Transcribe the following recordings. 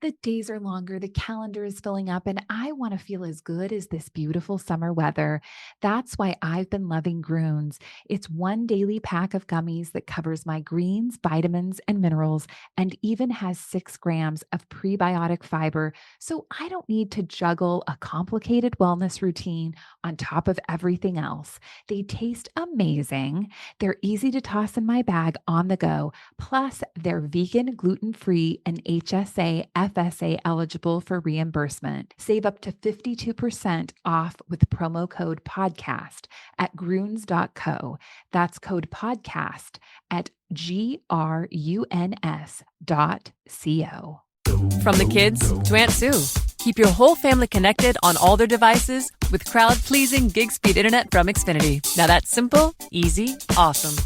The days are longer, the calendar is filling up, and I want to feel as good as this beautiful summer weather. That's why I've been loving Groons. It's one daily pack of gummies that covers my greens, vitamins, and minerals, and even has 6 grams of prebiotic fiber. So I don't need to juggle a complicated wellness routine on top of everything else. They taste amazing. They're easy to toss in my bag on the go. Plus, they're vegan, gluten-free, and HSA, FSA eligible for reimbursement. Save up to 52% off with promo code podcast at gruns.co. That's code podcast at gruns.co. From the kids to Aunt Sue, keep your whole family connected on all their devices with crowd-pleasing gig speed internet from Xfinity. Now that's simple, easy, awesome.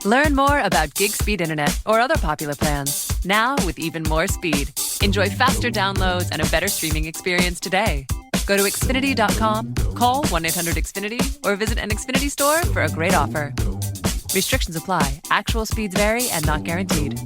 Learn more about gig speed internet or other popular plans, now with even more speed. Enjoy faster downloads and a better streaming experience today. Go to Xfinity.com, call 1-800-XFINITY, or visit an Xfinity store for a great offer. Restrictions apply. Actual speeds vary and not guaranteed.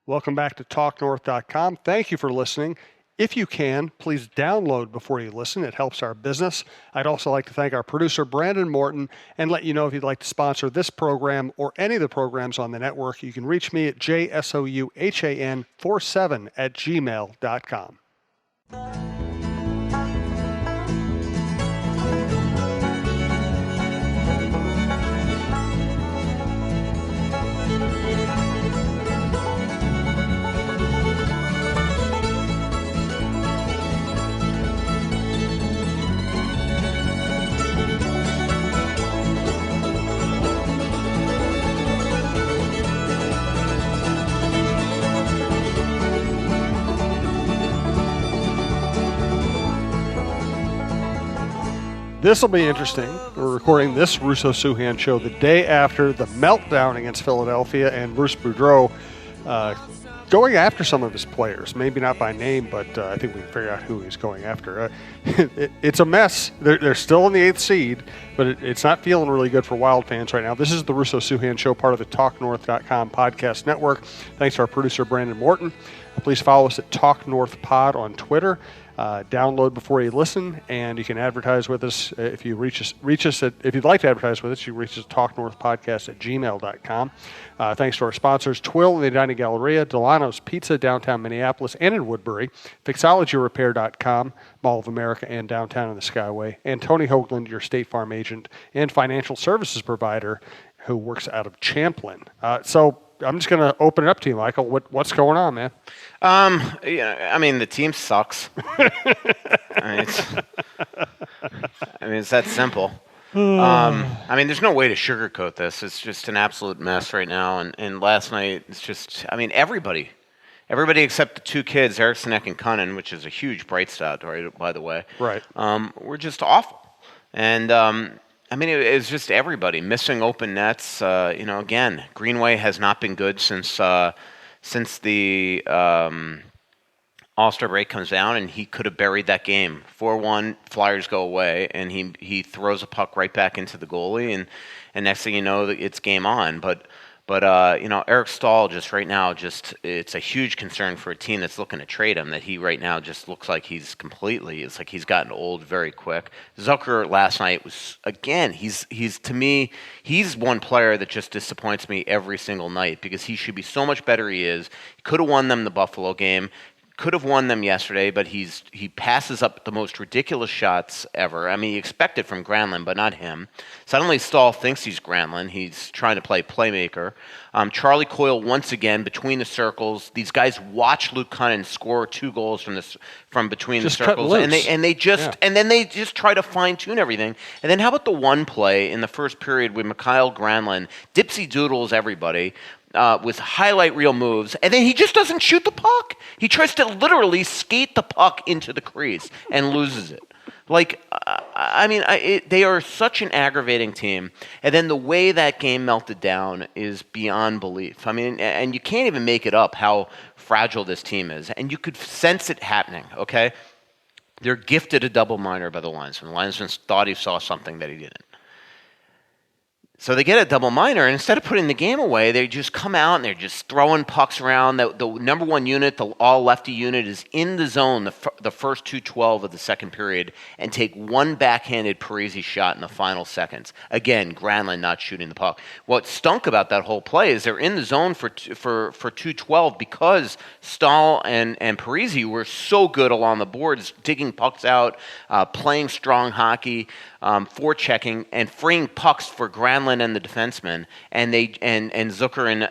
Welcome back to TalkNorth.com. Thank you for listening. If you can, please download before you listen. It helps our business. I'd also like to thank our producer, Brandon Morton, and let you know if you'd like to sponsor this program or any of the programs on the network, you can reach me at jsouhan47@gmail.com. This will be interesting. We're recording this Russo-Souhan Show the day after the meltdown against Philadelphia and Bruce Boudreau going after some of his players. Maybe not by name, but I think we can figure out who he's going after. It's a mess. They're still in the 8th seed, but it's not feeling really good for Wild fans right now. This is the Russo-Souhan Show, part of the TalkNorth.com podcast network. Thanks to our producer, Brandon Morton. Please follow us at TalkNorthPod on Twitter. Download before you listen, and you can advertise with us if you reach us at, if you'd like to advertise with us, you can reach us at talknorthpodcast@gmail.com. Thanks to our sponsors, Twill in the Edina Galleria, Delano's Pizza, downtown Minneapolis and in Woodbury, Fixologyrepair.com, Mall of America and downtown in the Skyway, and Tony Hoaglund, your State Farm agent and financial services provider who works out of Champlin. So I'm just going to open it up to you, Michael. What's going on, man? The team sucks. It's that simple. There's no way to sugarcoat this. It's just an absolute mess right now. And last night, it's just, everybody except the 2 kids, Eric Sinek and Cunnin, which is a huge bright spot, by the way. Right. Were just awful. And it was just everybody missing open nets. Again, Greenway has not been good since the All-Star break comes down, and he could have buried that game. 4-1, Flyers go away, and he throws a puck right back into the goalie, and next thing you know, it's game on. But Eric Stahl just right now, it's a huge concern for a team that's looking to trade him, that he right now just looks like it's like he's gotten old very quick. Zucker last night was, again, he's to me, he's one player that just disappoints me every single night because he should be so much better he is. He could have won them the Buffalo game. Could have won them yesterday, but he passes up the most ridiculous shots ever. You expect it from Granlund, but not him. Suddenly Stahl thinks he's Granlund. He's trying to play playmaker. Charlie Coyle once again between the circles. These guys watch Luke Cunnin score 2 goals from between the circles, and they just try to fine tune everything. And then how about the one play in the first period with Mikhail Granlund dipsy doodles everybody. With highlight reel moves, and then he just doesn't shoot the puck. He tries to literally skate the puck into the crease and loses it. They are such an aggravating team. And then the way that game melted down is beyond belief. And you can't even make it up how fragile this team is. And you could sense it happening, okay? They're gifted a double minor by the linesman. The linesman thought he saw something that he didn't. So they get a double minor, and instead of putting the game away, they just come out and they're just throwing pucks around. The number one unit, the all-lefty unit, is in the zone the first 2:12 of the second period and take one backhanded Parisi shot in the final seconds. Again, Granlund not shooting the puck. What stunk about that whole play is they're in the zone for 2:12 because Stahl and Parisi were so good along the boards, digging pucks out, playing strong hockey, forechecking, and freeing pucks for Granlund and the defenseman, and Zucker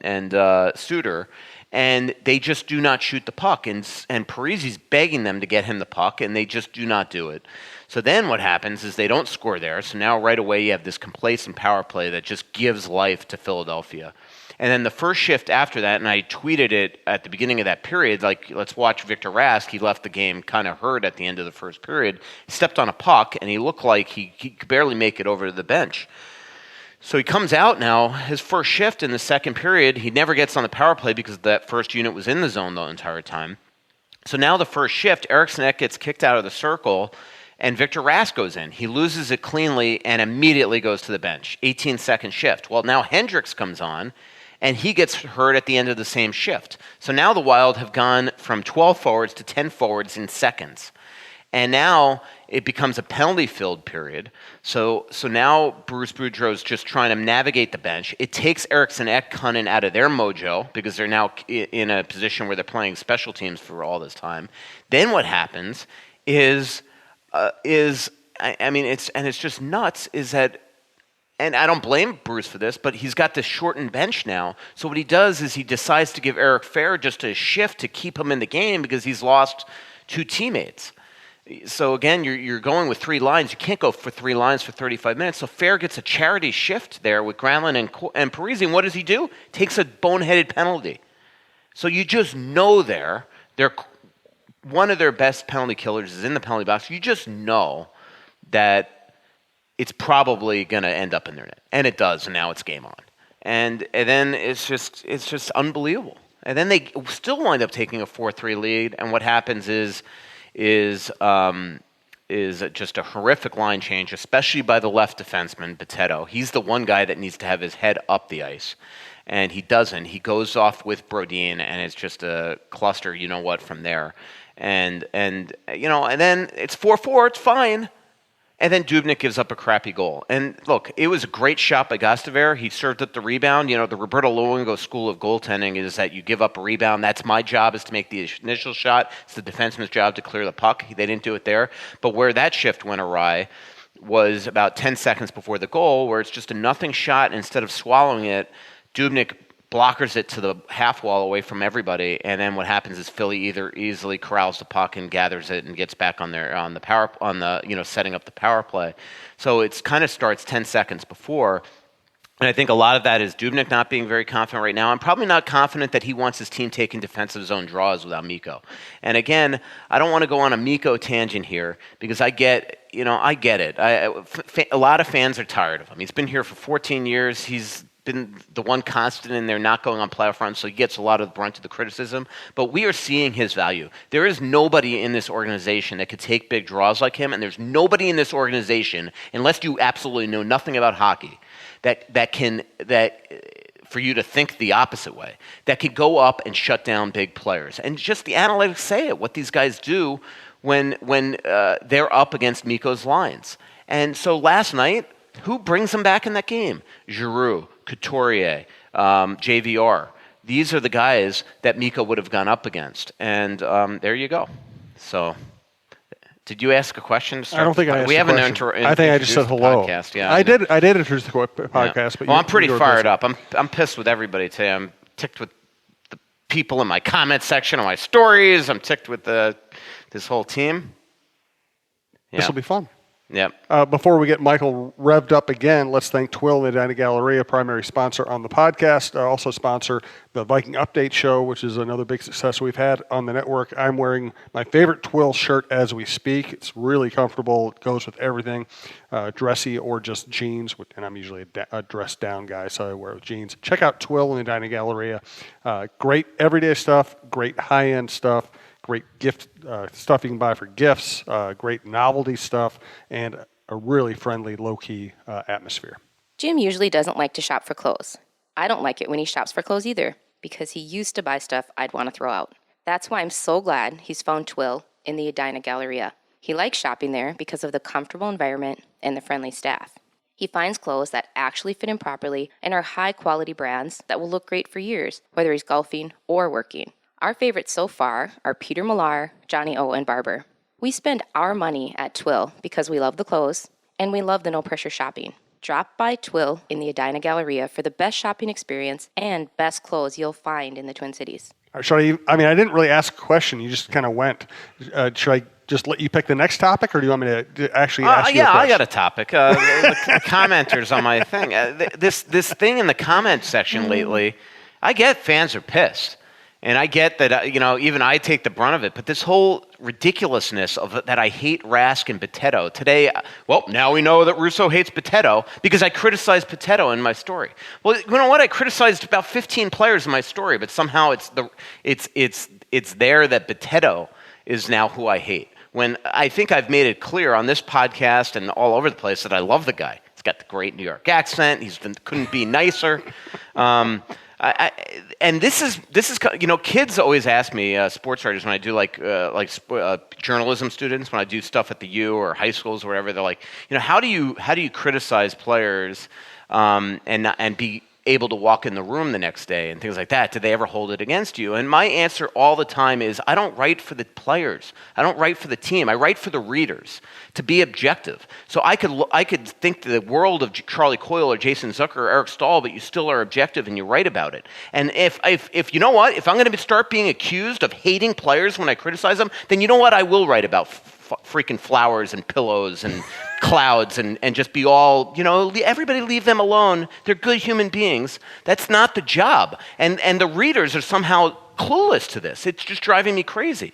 and Suter, and they just do not shoot the puck, and Parisi's begging them to get him the puck, and they just do not do it. So then what happens is they don't score there, so now right away you have this complacent power play that just gives life to Philadelphia. And then the first shift after that, and I tweeted it at the beginning of that period, like, let's watch Victor Rask. He left the game kind of hurt at the end of the first period. He stepped on a puck, and he looked like he could barely make it over to the bench. So he comes out now, his first shift in the second period. He never gets on the power play because that first unit was in the zone the entire time. So now the first shift, Eriksson Ek gets kicked out of the circle, and Victor Rask goes in. He loses it cleanly and immediately goes to the bench. 18-second shift. Well, now Hendricks comes on, and he gets hurt at the end of the same shift. So now the Wild have gone from 12 forwards to 10 forwards in seconds. And now it becomes a penalty-filled period. So now Bruce Boudreau's just trying to navigate the bench. It takes Eriksson Ek out of their mojo because they're now in a position where they're playing special teams for all this time. Then what happens is it's just nuts, is that, and I don't blame Bruce for this, but he's got this shortened bench now. So what he does is he decides to give Eric Fehr just a shift to keep him in the game because he's lost two teammates. So again, you're going with three lines. You can't go for three lines for 35 minutes. So Fehr gets a charity shift there with Granlund and Parisi. And what does he do? Takes a boneheaded penalty. So you just know they're one of their best penalty killers is in the penalty box. You just know that it's probably going to end up in their net. And it does, and now it's game on. And then it's just unbelievable. And then they still wind up taking a 4-3 lead, and what happens is just a horrific line change, especially by the left defenseman, Boteto. He's the one guy that needs to have his head up the ice, and he doesn't. He goes off with Brodin, and it's just a cluster, from there. And then it's 4-4, it's fine. And then Dubnyk gives up a crappy goal. And look, it was a great shot by Gustafsson. He served up the rebound. The Roberto Luongo school of goaltending is that you give up a rebound. That's my job, is to make the initial shot. It's the defenseman's job to clear the puck. They didn't do it there. But where that shift went awry was about 10 seconds before the goal, where it's just a nothing shot. Instead of swallowing it, Dubnyk blockers it to the half wall away from everybody, and then what happens is Philly either easily corrals the puck and gathers it and gets back setting up the power play. So it's kind of starts 10 seconds before. And I think a lot of that is Dubnyk not being very confident right now. I'm probably not confident that he wants his team taking defensive zone draws without Mikko. And again, I don't want to go on a Mikko tangent here because I get it. A lot of fans are tired of him. He's been here for 14 years. He's been the one constant in there not going on playoff runs, so he gets a lot of the brunt of the criticism. But we are seeing his value. There is nobody in this organization that could take big draws like him, and there's nobody in this organization, unless you absolutely know nothing about hockey, that for you to think the opposite way, that could go up and shut down big players. And just the analytics say it, what these guys do when they're up against Mikko's lines. And so last night, who brings them back in that game? Giroux, Couturier, JVR. These are the guys that Mikko would have gone up against. And there you go. So, did you ask a question? I don't think I asked a question. I think I just said hello. Podcast. Yeah, I did introduce the podcast. Yeah. But I'm pretty fired up. I'm pissed with everybody today. I'm ticked with the people in my comment section on my stories. I'm ticked with this whole team. Yeah. This will be fun. Yep. Before we get Michael revved up again, let's thank Twill and Edina Galleria, primary sponsor on the podcast. Also sponsor the Viking Update Show, which is another big success we've had on the network. I'm wearing my favorite Twill shirt as we speak. It's really comfortable. It goes with everything, dressy or just jeans. And I'm usually a dressed down guy, so I wear with jeans. Check out Twill and Edina Galleria. Great everyday stuff, great high-end stuff. Great gift stuff you can buy for gifts, great novelty stuff, and a really friendly, low-key atmosphere. Jim usually doesn't like to shop for clothes. I don't like it when he shops for clothes either, because he used to buy stuff I'd want to throw out. That's why I'm so glad he's found Twill in the Edina Galleria. He likes shopping there because of the comfortable environment and the friendly staff. He finds clothes that actually fit him properly and are high-quality brands that will look great for years, whether he's golfing or working. Our favorites so far are Peter Millar, Johnny O, and Barber. We spend our money at Twill because we love the clothes and we love the no-pressure shopping. Drop by Twill in the Edina Galleria for the best shopping experience and best clothes you'll find in the Twin Cities. I didn't really ask a question. You just kind of went. Should I just let you pick the next topic, or do you want me to actually ask you a question? I got a topipic. The commenters on my thing. This thing in the comment section lately, I get fans are pissed. And I get that, even I take the brunt of it. But this whole ridiculousness of that I hate Rask and Potato. Today, now we know that Russo hates Potato because I criticized Potato in my story. Well, you know what? I criticized about 15 players in my story, but somehow it's there that Potato is now who I hate. When I think I've made it clear on this podcast and all over the place that I love the guy. He's got the great New York accent. Couldn't be nicer. And this is kids always ask me, sports writers, when I do journalism students, when I do stuff at the U or high schools or whatever, they're like, how do you criticize players and be able to walk in the room the next day and things like that? Did they ever hold it against you? And my answer all the time is, I don't write for the players. I don't write for the team. I write for the readers to be objective. So I could think the world of Charlie Coyle or Jason Zucker or Eric Stahl, but you still are objective and you write about it. And if you know what, if I'm going to start being accused of hating players when I criticize them, then you know what, I will write about freaking flowers and pillows and clouds and just be all, everybody leave them alone. They're good human beings. That's not the job. And the readers are somehow clueless to this. It's just driving me crazy.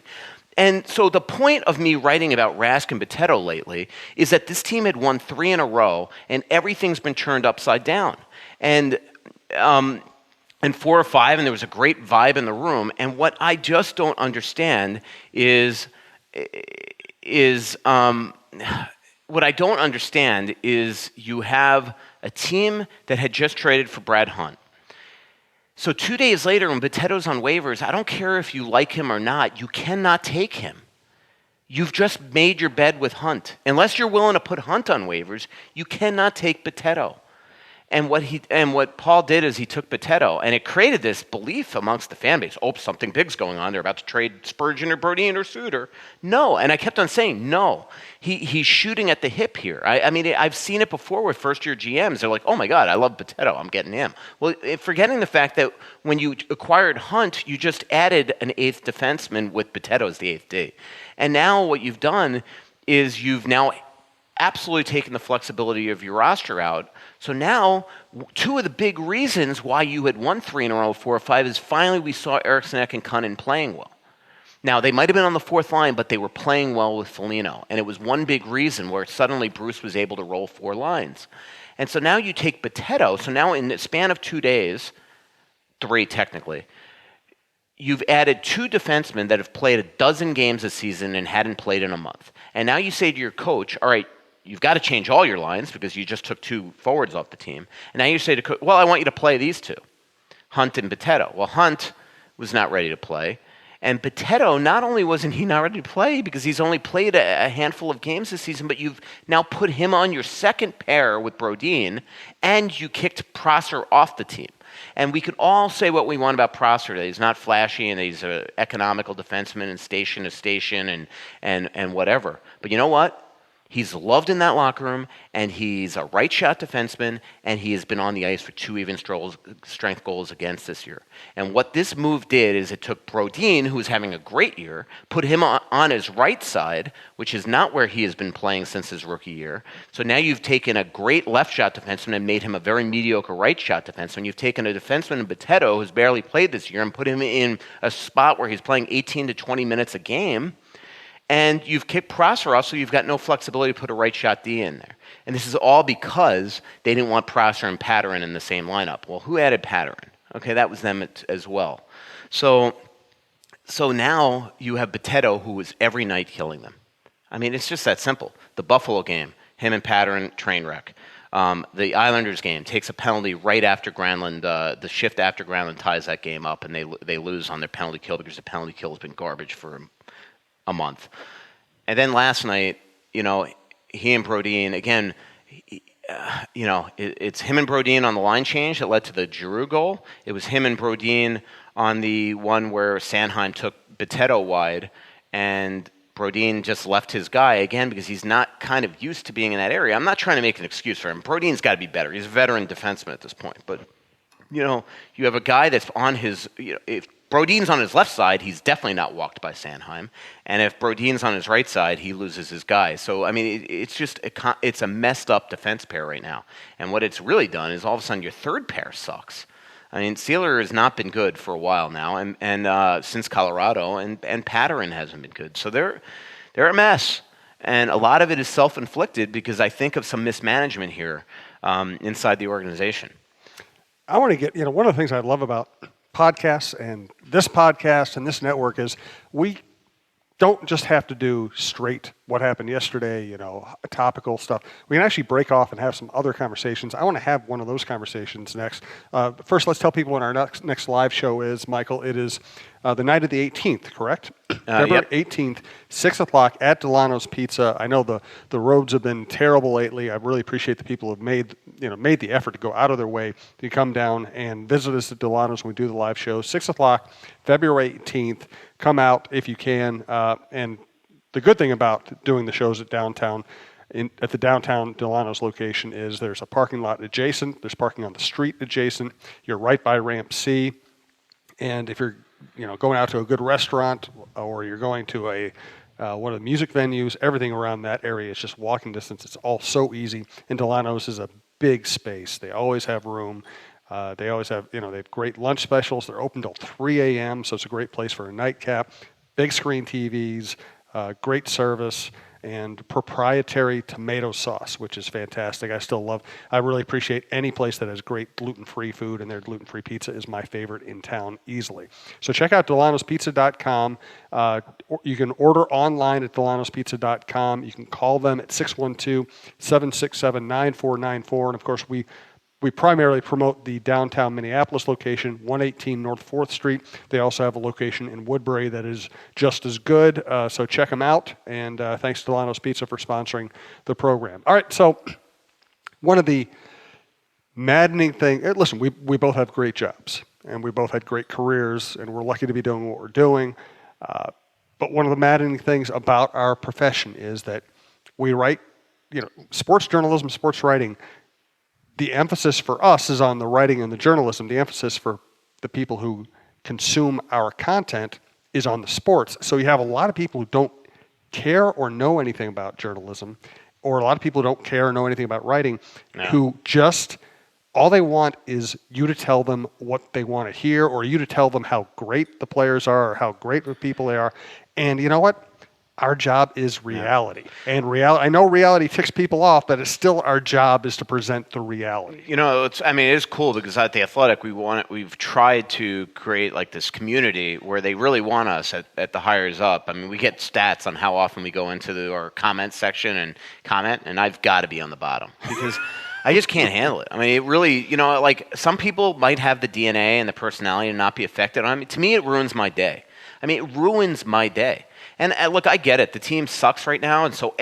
And so the point of me writing about Rask and Potato lately is that this team had won 3 in a row and everything's been turned upside down. And 4 or 5, and there was a great vibe in the room. And what I just don't understand is you have a team that had just traded for Brad Hunt. So 2 days later, when Potato's on waivers, I don't care if you like him or not, you cannot take him. You've just made your bed with Hunt. Unless you're willing to put Hunt on waivers, you cannot take Potato. And what Paul did is he took Potato, and it created this belief amongst the fan base. Oh, something big's going on. They're about to trade Spurgeon or Brodin or Suter. No, and I kept on saying no. He's shooting at the hip here. I've seen it before with first-year GMs. They're like, oh my God, I love Potato. I'm getting him. Well, forgetting the fact that when you acquired Hunt, you just added an 8th defenseman with Potato as the 8th D. And now what you've done is you've now absolutely taken the flexibility of your roster out. So now, 2 of the big reasons why you had won 3 in a row, 4 or 5, is finally we saw Eriksson Ek and Cunnin playing well. Now, they might have been on the 4th line, but they were playing well with Foligno. And it was one big reason where suddenly Bruce was able to roll 4 lines. And so now you take Potato. So now in the span of 2 days, 3 technically, you've added 2 defensemen that have played a dozen games this season and hadn't played in a month. And now you say to your coach, all right, you've got to change all your lines because you just took 2 forwards off the team. And now you say to coach, well, I want you to play these 2, Hunt and Potato. Well, Hunt was not ready to play. And Potato, not only wasn't he not ready to play because he's only played a handful of games this season, but you've now put him on your second pair with Brodin, and you kicked Prosser off the team. And we could all say what we want about Prosser, that he's not flashy and that he's an economical defenseman and station to station and whatever. But you know what? He's loved in that locker room, and he's a right-shot defenseman, and he has been on the ice for 2 even strength goals against this year. And what this move did is it took Brodin, who was having a great year, put him on his right side, which is not where he has been playing since his rookie year. So now you've taken a great left-shot defenseman and made him a very mediocre right-shot defenseman. You've taken a defenseman in Potato, who's barely played this year, and put him in a spot where he's playing 18 to 20 minutes a game. And you've kicked Prosser off, so you've got no flexibility to put a right-shot D in there. And this is all because they didn't want Prosser and Patterson in the same lineup. Well, who added Patterson? Okay, that was them as well. So now you have Potato, who is every night killing them. I mean, it's just that simple. The Buffalo game, him and Patterson, train wreck. The Islanders game takes a penalty right after Granlund, the shift after Granlund ties that game up, and they lose on their penalty kill because the penalty kill has been garbage for a month. And then last night, he and Brodin, again, it's him and Brodin on the line change that led to the Giroux goal. It was him and Brodin on the one where Sanheim took Boteto wide, and Brodin just left his guy again because he's not kind of used to being in that area. I'm not trying to make an excuse for him. Brodin's got to be better. He's a veteran defenseman at this point. But, you have a guy that's on his, if Brodin's on his left side, he's definitely not walked by Sanheim. And if Brodin's on his right side, he loses his guy. So, it's just, it's a messed up defense pair right now. And what it's really done is all of a sudden your third pair sucks. Sealer has not been good for a while now, and since Colorado, and Patterson hasn't been good. So they're a mess, and a lot of it is self-inflicted because I think of some mismanagement here inside the organization. I want to get, one of the things I love about podcasts and this network is we don't just have to do straight what happened yesterday, topical stuff. We can actually break off and have some other conversations. I want to have one of those conversations next. First, let's tell people when our next live show is, Michael. It is the night of the 18th, correct? February 18th, 6 o'clock at Delano's Pizza. I know the roads have been terrible lately. I really appreciate the people who have made the effort to go out of their way to come down and visit us at Delano's when we do the live show. 6 o'clock, February 18th. Come out if you can. And the good thing about doing the shows at downtown, at the downtown Delano's location, is there's a parking lot adjacent. There's parking on the street adjacent. You're right by Ramp C. And if you're going out to a good restaurant or you're going to one of the music venues, everything around that area is just walking distance. It's all so easy. And Delano's is a big space. They always have room. They always have, they have great lunch specials. They're open till 3 a.m., so it's a great place for a nightcap. Big screen TVs, great service, and proprietary tomato sauce, which is fantastic. I really appreciate any place that has great gluten-free food, and their gluten-free pizza is my favorite in town easily. So check out delanospizza.com. You can order online at delanospizza.com. You can call them at 612-767-9494. And, of course, we primarily promote the downtown Minneapolis location, 118 North 4th Street. They also have a location in Woodbury that is just as good, so check them out. And thanks to Delano's Pizza for sponsoring the program. All right, so one of the maddening things, listen, we both have great jobs, and we both had great careers, and we're lucky to be doing what we're doing. But one of the maddening things about our profession is that we write, sports journalism, sports writing. The emphasis for us is on the writing and the journalism. The emphasis for the people who consume our content is on the sports. So you have a lot of people who don't care or know anything about journalism, or a lot of people who don't care or know anything about writing, who just, all they want is you to tell them what they want to hear, or you to tell them how great the players are, or how great the people they are. And you know what? Our job is reality. And I know reality ticks people off, but it's still our job is to present the reality. It is cool because at The Athletic, we've tried to create like this community where they really want us at the hires up. We get stats on how often we go into our comment section and comment, and I've got to be on the bottom because I just can't handle it. It really, some people might have the DNA and the personality and not be affected. To me, it ruins my day. It ruins my day. And look, I get it. The team sucks right now, and so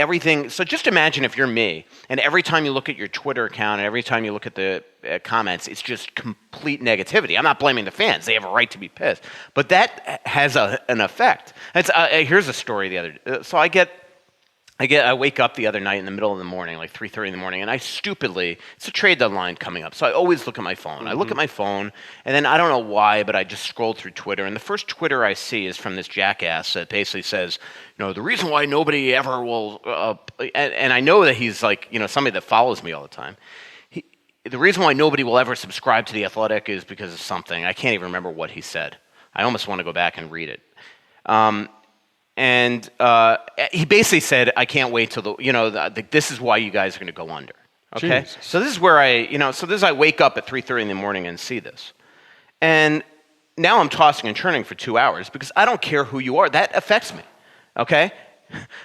just imagine if you're me, and every time you look at your Twitter account and every time you look at the comments, it's just complete negativity. I'm not blaming the fans. They have a right to be pissed. But that has an effect. Here's a story the other day. So I wake up the other night in the middle of the morning, like 3:30 in the morning, and I stupidly, it's a trade deadline coming up, so I always look at my phone. I look at my phone, and then I don't know why, but I just scrolled through Twitter, and the first Twitter I see is from this jackass that basically says, the reason why nobody ever will, and I know that he's like, somebody that follows me all the time. The reason why nobody will ever subscribe to The Athletic is because of something. I can't even remember what he said. I almost want to go back and read it. And he basically said, I can't wait till this is why you guys are going to go under. Okay? Jesus. So this is where I wake up at 3:30 in the morning and see this. And now I'm tossing and turning for 2 hours because I don't care who you are. That affects me. Okay?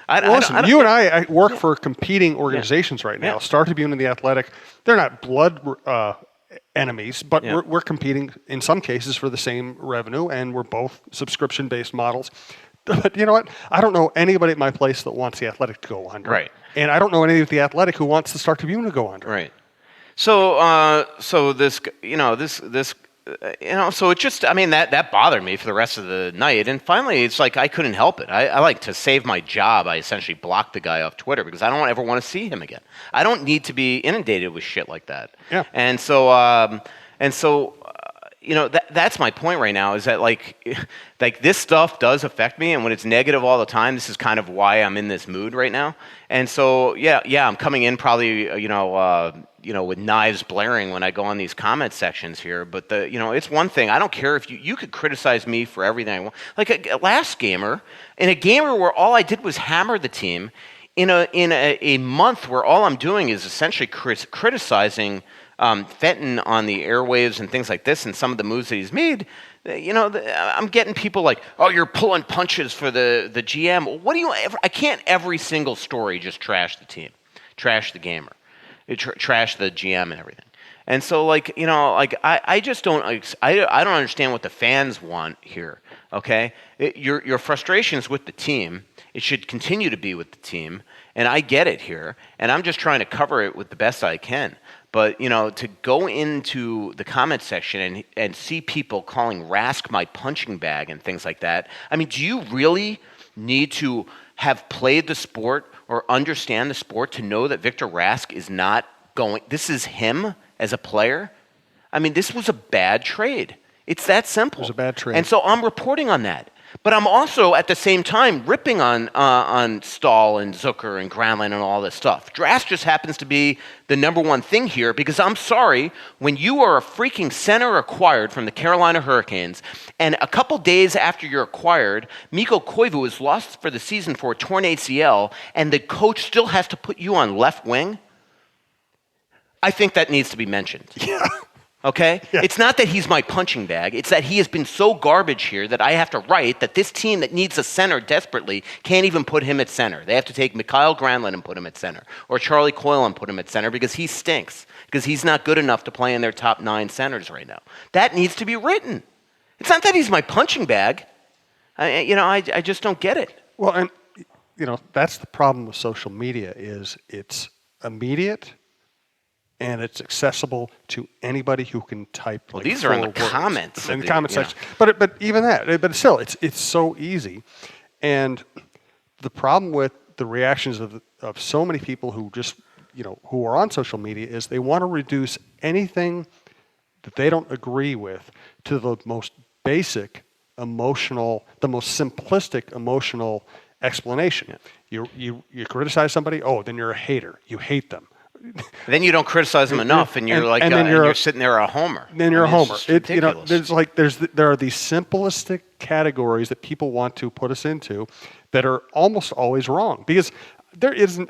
Listen, you and I work for competing organizations right now. Star Tribune and The Athletic, they're not blood enemies, but we're competing in some cases for the same revenue, and we're both subscription-based models. But you know what? I don't know anybody at my place that wants The Athletic to go under. Right. And I don't know any of The Athletic who wants the Star Tribune to go under. Right. So this, so it just, that bothered me for the rest of the night. And finally, it's like I couldn't help it. I like to save my job. I essentially blocked the guy off Twitter because I don't ever want to see him again. I don't need to be inundated with shit like that. Yeah. And so, that's my point right now, is that like this stuff does affect me, and when it's negative all the time, this is kind of why I'm in this mood right now. And so, I'm coming in probably, with knives blaring when I go on these comment sections here. But it's one thing. I don't care if you could criticize me for everything I want. Like a last gamer, in a gamer where all I did was hammer the team, in a month where all I'm doing is essentially criticizing Fenton on the airwaves and things like this, and some of the moves that he's made. I'm getting people like, "Oh, you're pulling punches for the GM." What do you ever? I can't every single story just trash the team, trash the gamer, trash the GM and everything. And so, I just don't. I don't understand what the fans want here. Okay, your frustrations with the team. It should continue to be with the team, and I get it here. And I'm just trying to cover it with the best I can. But, to go into the comment section and see people calling Rask my punching bag and things like that, do you really need to have played the sport or understand the sport to know that Victor Rask is not going, this is him as a player? This was a bad trade. It's that simple. It was a bad trade. And so I'm reporting on that. But I'm also, at the same time, ripping on Stahl and Zucker and Granlund and all this stuff. Draft just happens to be the number one thing here because I'm sorry, when you are a freaking center acquired from the Carolina Hurricanes, and a couple days after you're acquired, Mikko Koivu is lost for the season for a torn ACL, and the coach still has to put you on left wing, I think that needs to be mentioned. Yeah. Okay? Yeah. It's not that he's my punching bag. It's that he has been so garbage here that I have to write that this team that needs a center desperately can't even put him at center. They have to take Mikhail Granlund and put him at center, or Charlie Coyle and put him at center because he stinks, because he's not good enough to play in their top 9 centers right now. That needs to be written. It's not that he's my punching bag. I just don't get it. Well, and, that's the problem with social media is it's immediate, and it's accessible to anybody who can type. Well, these are in the comments. In the comment section. But even that, but still, it's so easy. And the problem with the reactions of so many people who just, who are on social media is they want to reduce anything that they don't agree with to the most basic emotional, the most simplistic emotional explanation. Yeah. You criticize somebody, then you're a hater. You hate them. Then you don't criticize them enough, and you're you're sitting there a homer. Then you're a homer. Ridiculous. There are these simplistic categories that people want to put us into that are almost always wrong because there isn't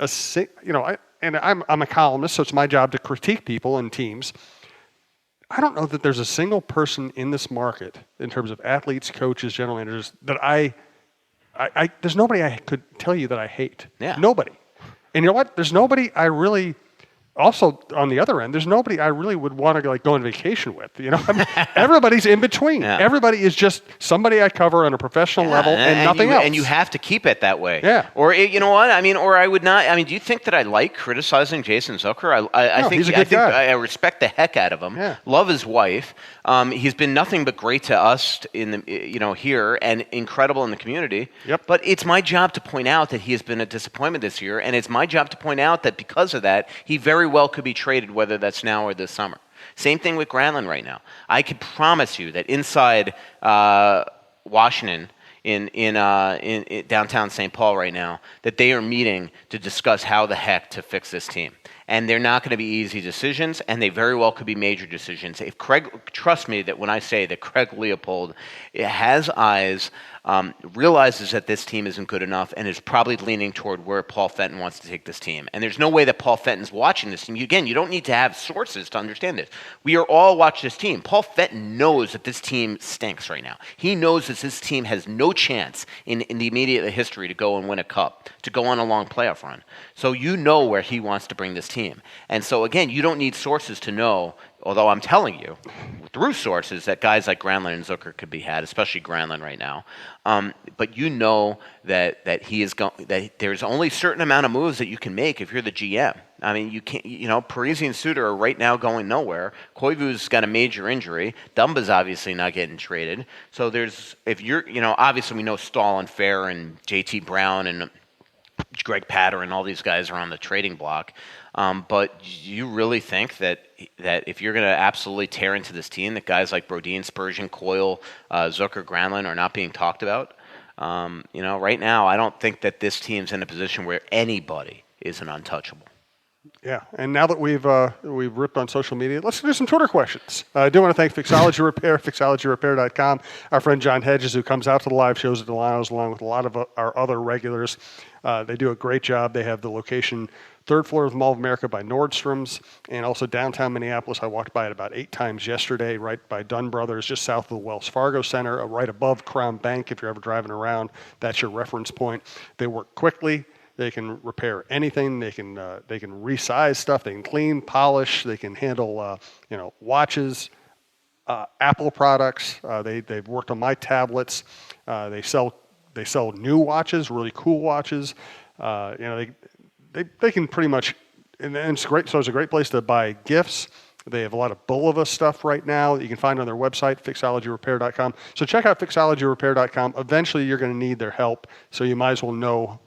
I'm a columnist, so it's my job to critique people and teams. I don't know that there's a single person in this market in terms of athletes, coaches, general managers that there's nobody I could tell you that I hate. Yeah. Nobody. And you know what? There's nobody I really. Also, on the other end, there's nobody I really would want to go on vacation with. Everybody's in between. Yeah. Everybody is just somebody I cover on a professional level and nothing else. And you have to keep it that way. Yeah. Or you know what? Or I would not. Do you think that I like criticizing Jason Zucker? I think he's a good guy. I respect the heck out of him. Yeah. Love his wife. He's been nothing but great to us in the here and incredible in the community. Yep. But it's my job to point out that he has been a disappointment this year, and it's my job to point out that because of that, he very well could be traded, whether that's now or this summer. Same thing with Granlund right now. I can promise you that inside Washington, in downtown St. Paul right now, that they are meeting to discuss how the heck to fix this team. And they're not going to be easy decisions, and they very well could be major decisions. If Craig, trust me that when I say that Craig Leopold has eyes, realizes that this team isn't good enough, and is probably leaning toward where Paul Fenton wants to take this team. And there's no way that Paul Fenton's watching this team. Again, you don't need to have sources to understand this. We are all watching this team. Paul Fenton knows that this team stinks right now. He knows that this team has no chance in the immediate history to go and win a cup, to go on a long playoff run. So you know where he wants to bring this team. And so, again, you don't need sources to know, although I'm telling you through sources that guys like Granlund and Zucker could be had, especially Granlund right now. But you know that that there's only a certain amount of moves that you can make if you're the GM. I mean, you can't. Parisi and Suter are right now going nowhere. Koivu's got a major injury. Dumba's obviously not getting traded. So obviously we know Stahl and Fair and JT Brown and Greg Patter and all these guys are on the trading block. But you really think that if you're going to absolutely tear into this team, that guys like Brodin, Spurgeon, Coyle, Zucker, Granlund are not being talked about? Right now, I don't think that this team's in a position where anybody is an untouchable. Yeah, and now that we've ripped on social media, let's do some Twitter questions. I do want to thank Fixology Repair, fixologyrepair.com, our friend John Hedges, who comes out to the live shows at Delano's along with a lot of our other regulars. They do a great job. They have the location third floor of the Mall of America by Nordstrom's, and also downtown Minneapolis. I walked by it about 8 times yesterday, right by Dunn Brothers, just south of the Wells Fargo Center, right above Crown Bank. If you're ever driving around, that's your reference point. They work quickly. They can repair anything. They can resize stuff. They can clean, polish. They can handle watches, Apple products. They've worked on my tablets. They sell new watches, really cool watches. They can pretty much, and it's great. So it's a great place to buy gifts. They have a lot of Bulova stuff right now that you can find on their website, fixologyrepair.com. So check out fixologyrepair.com. Eventually, you're going to need their help, so you might as well know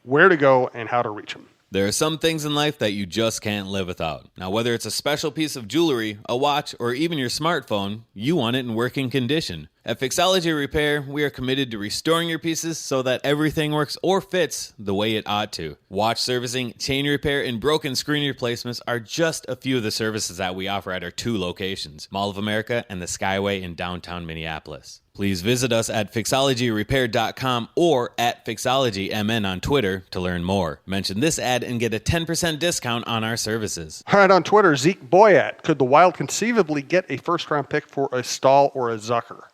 where to go and how to reach them. There are some things in life that you just can't live without. Now, whether it's a special piece of jewelry, a watch, or even your smartphone, you want it in working condition. At Fixology Repair, we are committed to restoring your pieces so that everything works or fits the way it ought to. Watch servicing, chain repair, and broken screen replacements are just a few of the services that we offer at our 2 locations, Mall of America and the Skyway in downtown Minneapolis. Please visit us at fixologyrepair.com or at fixologymn on Twitter to learn more. Mention this ad and get a 10% discount on our services. All right, on Twitter, Zeke Boyat. Could the Wild conceivably get a first-round pick for a Stahl or a Zucker?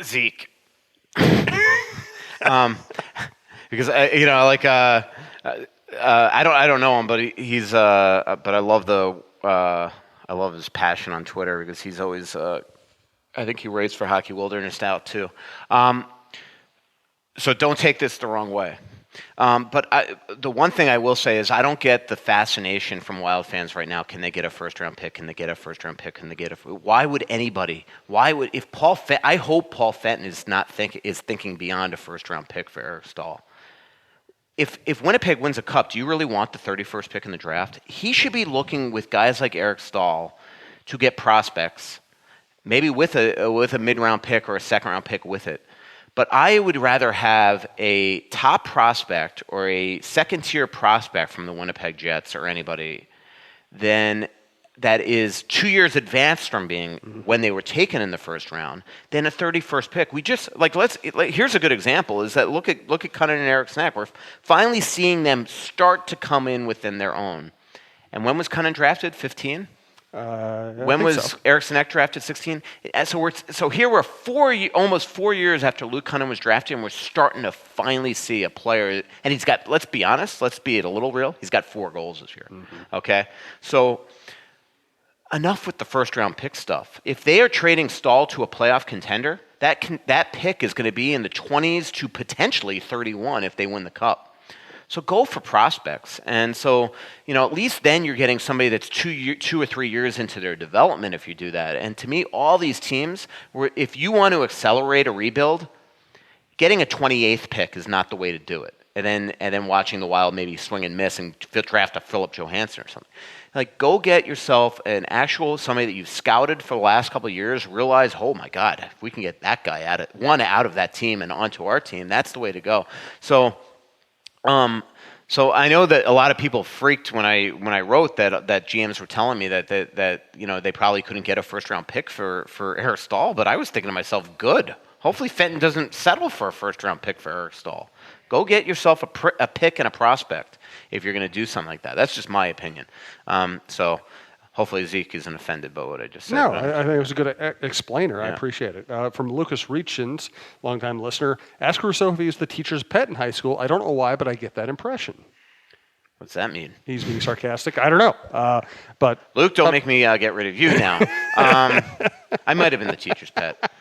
Zeke. Because I don't know him, but he's but I love his passion on Twitter because he's always I think he writes for Hockey Wilderness Out too. So don't take this the wrong way. But the one thing I will say is I don't get the fascination from Wild fans right now. Can they get a first-round pick? Can they get a first-round pick? Can they get a? Why would anybody? Why would if Paul? I hope Paul Fenton is thinking beyond a first-round pick for Eric Stahl. If Winnipeg wins a cup, do you really want the 31st pick in the draft? He should be looking with guys like Eric Stahl to get prospects, maybe with a mid-round pick or a second-round pick with it. But I would rather have a top prospect or a second-tier prospect from the Winnipeg Jets or anybody than that is 2 years advanced from being when they were taken in the first round than a 31st pick. We just here's a good example is that look at Cunningham and Eric Snack. We're finally seeing them start to come in within their own. And when was Cunningham drafted? 15? When was Eric Snack drafted? 16. So here we're almost 4 years after Luke Cunningham was drafted, and we're starting to finally see a player. And he's got. Let's be honest. Let's be a little real. He's got 4 goals this year. Okay, so enough with the first round pick stuff. If they are trading Stahl to a playoff contender, that pick is going to be in the 20s to potentially 31 if they win the cup. So go for prospects. And so, at least then you're getting somebody that's 2 or 3 years into their development if you do that. And to me, all these teams, if you want to accelerate a rebuild, getting a 28th pick is not the way to do it. And then watching the Wild maybe swing and miss and draft a Philip Johansson or something. Go get yourself somebody that you've scouted for the last couple of years, realize, oh my God, if we can get that guy out of that team and onto our team, that's the way to go. So, So I know that a lot of people freaked when I wrote that GMs were telling me that they probably couldn't get a first round pick for Eric Staal, but I was thinking to myself, good. Hopefully Fenton doesn't settle for a first round pick for Eric Staal. Go get yourself a pick and a prospect if you're going to do something like that. That's just my opinion. So hopefully Zeke isn't offended by what I just said. No, I think it was a good explainer. Yeah. I appreciate it. From Lucas Reachins, longtime listener, ask Russo if he was the teacher's pet in high school. I don't know why, but I get that impression. What's that mean? He's being sarcastic. I don't know. But Luke, don't make me get rid of you now. I might have been the teacher's pet.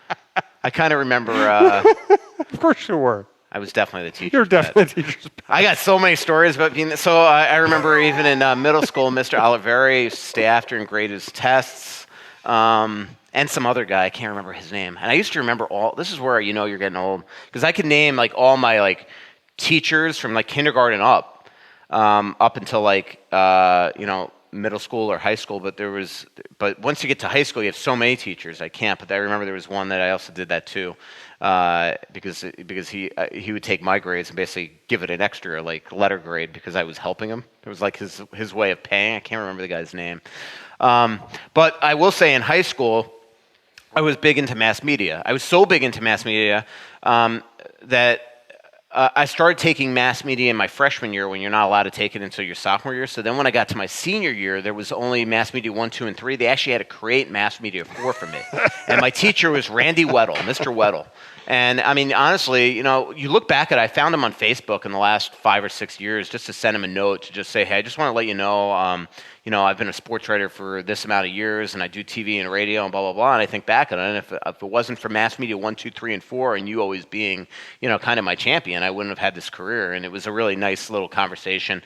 I kind of remember. Of course you were. I was definitely the teacher's You're definitely pet. the teacher's pet. I got so many stories about being. So I remember even in middle school, Mr. Oliveri used to stay after and grade his tests, and some other guy. I can't remember his name. And I used to remember all. This is where you're getting old, because I could name like all my teachers from like kindergarten up until middle school or high school. But once you get to high school, you have so many teachers. I can't. But I remember there was one that I also did that too. Because he would take my grades and basically give it an extra letter grade because I was helping him. It was like his way of paying. I can't remember the guy's name. But I will say in high school, I was big into mass media. I was so big into mass media that I started taking mass media in my freshman year when you're not allowed to take it until your sophomore year. So then when I got to my senior year, there was only mass media 1, 2, and 3. They actually had to create mass media 4 for me. And my teacher was Randy Weddle, Mr. Weddle. And I mean, honestly, you look back at it, I found him on Facebook in the last 5 or 6 years just to send him a note to just say, hey, I just want to let you know, I've been a sports writer for this amount of years and I do TV and radio and blah, blah, blah. And I think back on it, and if it wasn't for mass media 1, 2, 3, and 4 and you always being, kind of my champion, I wouldn't have had this career. And it was a really nice little conversation.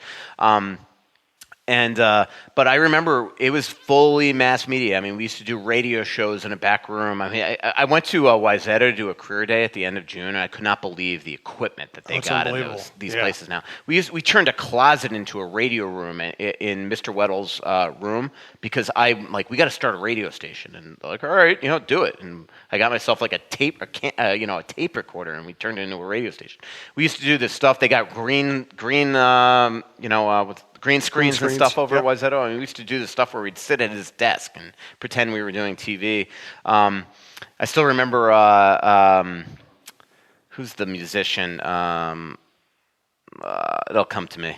But I remember it was fully mass media. I mean, we used to do radio shows in a back room. I mean, I went to Wayzata to do a career day at the end of June, and I could not believe the equipment that they got in these places now. We turned a closet into a radio room in Mr. Weddle's room because I'm like, we got to start a radio station, and they're like, all right, do it. And I got myself like a tape recorder, and we turned it into a radio station. We used to do this stuff. They got green screens and stuff over at Wayzata. I mean, we used to do the stuff where we'd sit at his desk and pretend we were doing TV. I still remember who's the musician? It'll come to me.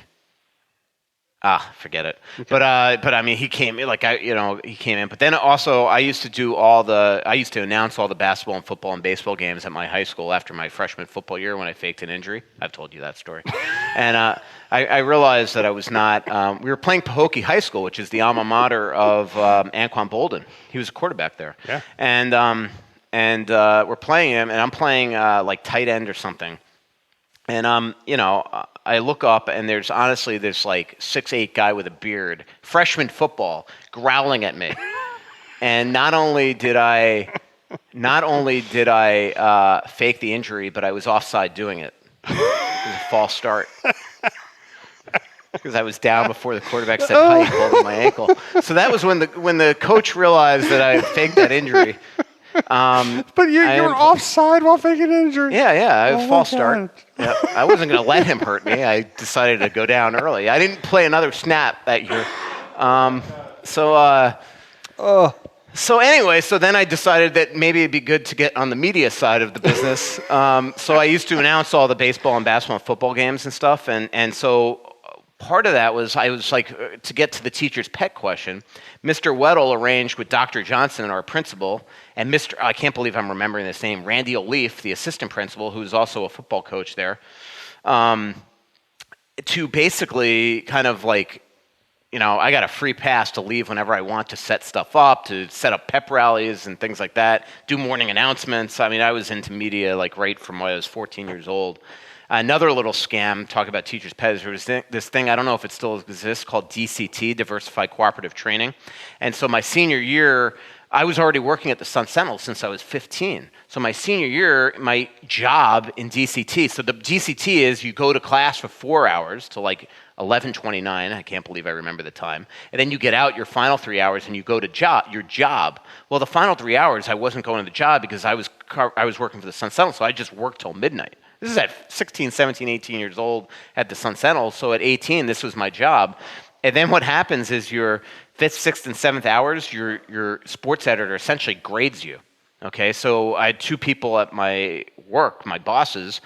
Forget it. Okay. But I mean, he came in. He came in. But then also, I used to announce all the basketball and football and baseball games at my high school after my freshman football year when I faked an injury. I've told you that story. And I realized that I was not. We were playing Pahokee High School, which is the alma mater of Anquan Bolden. He was a quarterback there. Yeah. And we're playing him, and I'm playing like tight end or something. And I look up, and there's this like 6'8" guy with a beard, freshman football, growling at me. And not only did I fake the injury, but I was offside doing it. It was a false start. Because I was down before the quarterback said hi, holding my ankle. So that was when the coach realized that I faked that injury. But you were offside while faking an injury. Yeah, I was false start. Yeah, I wasn't going to let him hurt me. I decided to go down early. I didn't play another snap that year. So anyway, so then I decided that maybe it'd be good to get on the media side of the business. So I used to announce all the baseball and basketball and football games and stuff, and so part of that was I was like, to get to the teacher's pet question, Mr. Weddle arranged with Dr. Johnson, our principal, and I can't believe I'm remembering this name, Randy O'Leaf, the assistant principal, who's also a football coach there, to basically kind of like, I got a free pass to leave whenever I want to set stuff up, to set up pep rallies and things like that, do morning announcements. I mean, I was into media like right from when I was 14 years old. Another little scam, talk about teachers' pets, there was this thing, I don't know if it still exists, called DCT, Diversified Cooperative Training. And so my senior year, I was already working at the Sun Sentinel since I was 15. So my senior year, my job in DCT, so the DCT is you go to class for 4 hours to like 11:29, I can't believe I remember the time, and then you get out your final 3 hours and you go to your job. Well, the final 3 hours, I wasn't going to the job because I was working for the Sun Sentinel, so I just worked till midnight. This is at 16, 17, 18 years old at the Sun Sentinel. So at 18, this was my job. And then what happens is your 5th, 6th, and 7th hours, your sports editor essentially grades you. Okay, so I had 2 people at my work, my bosses,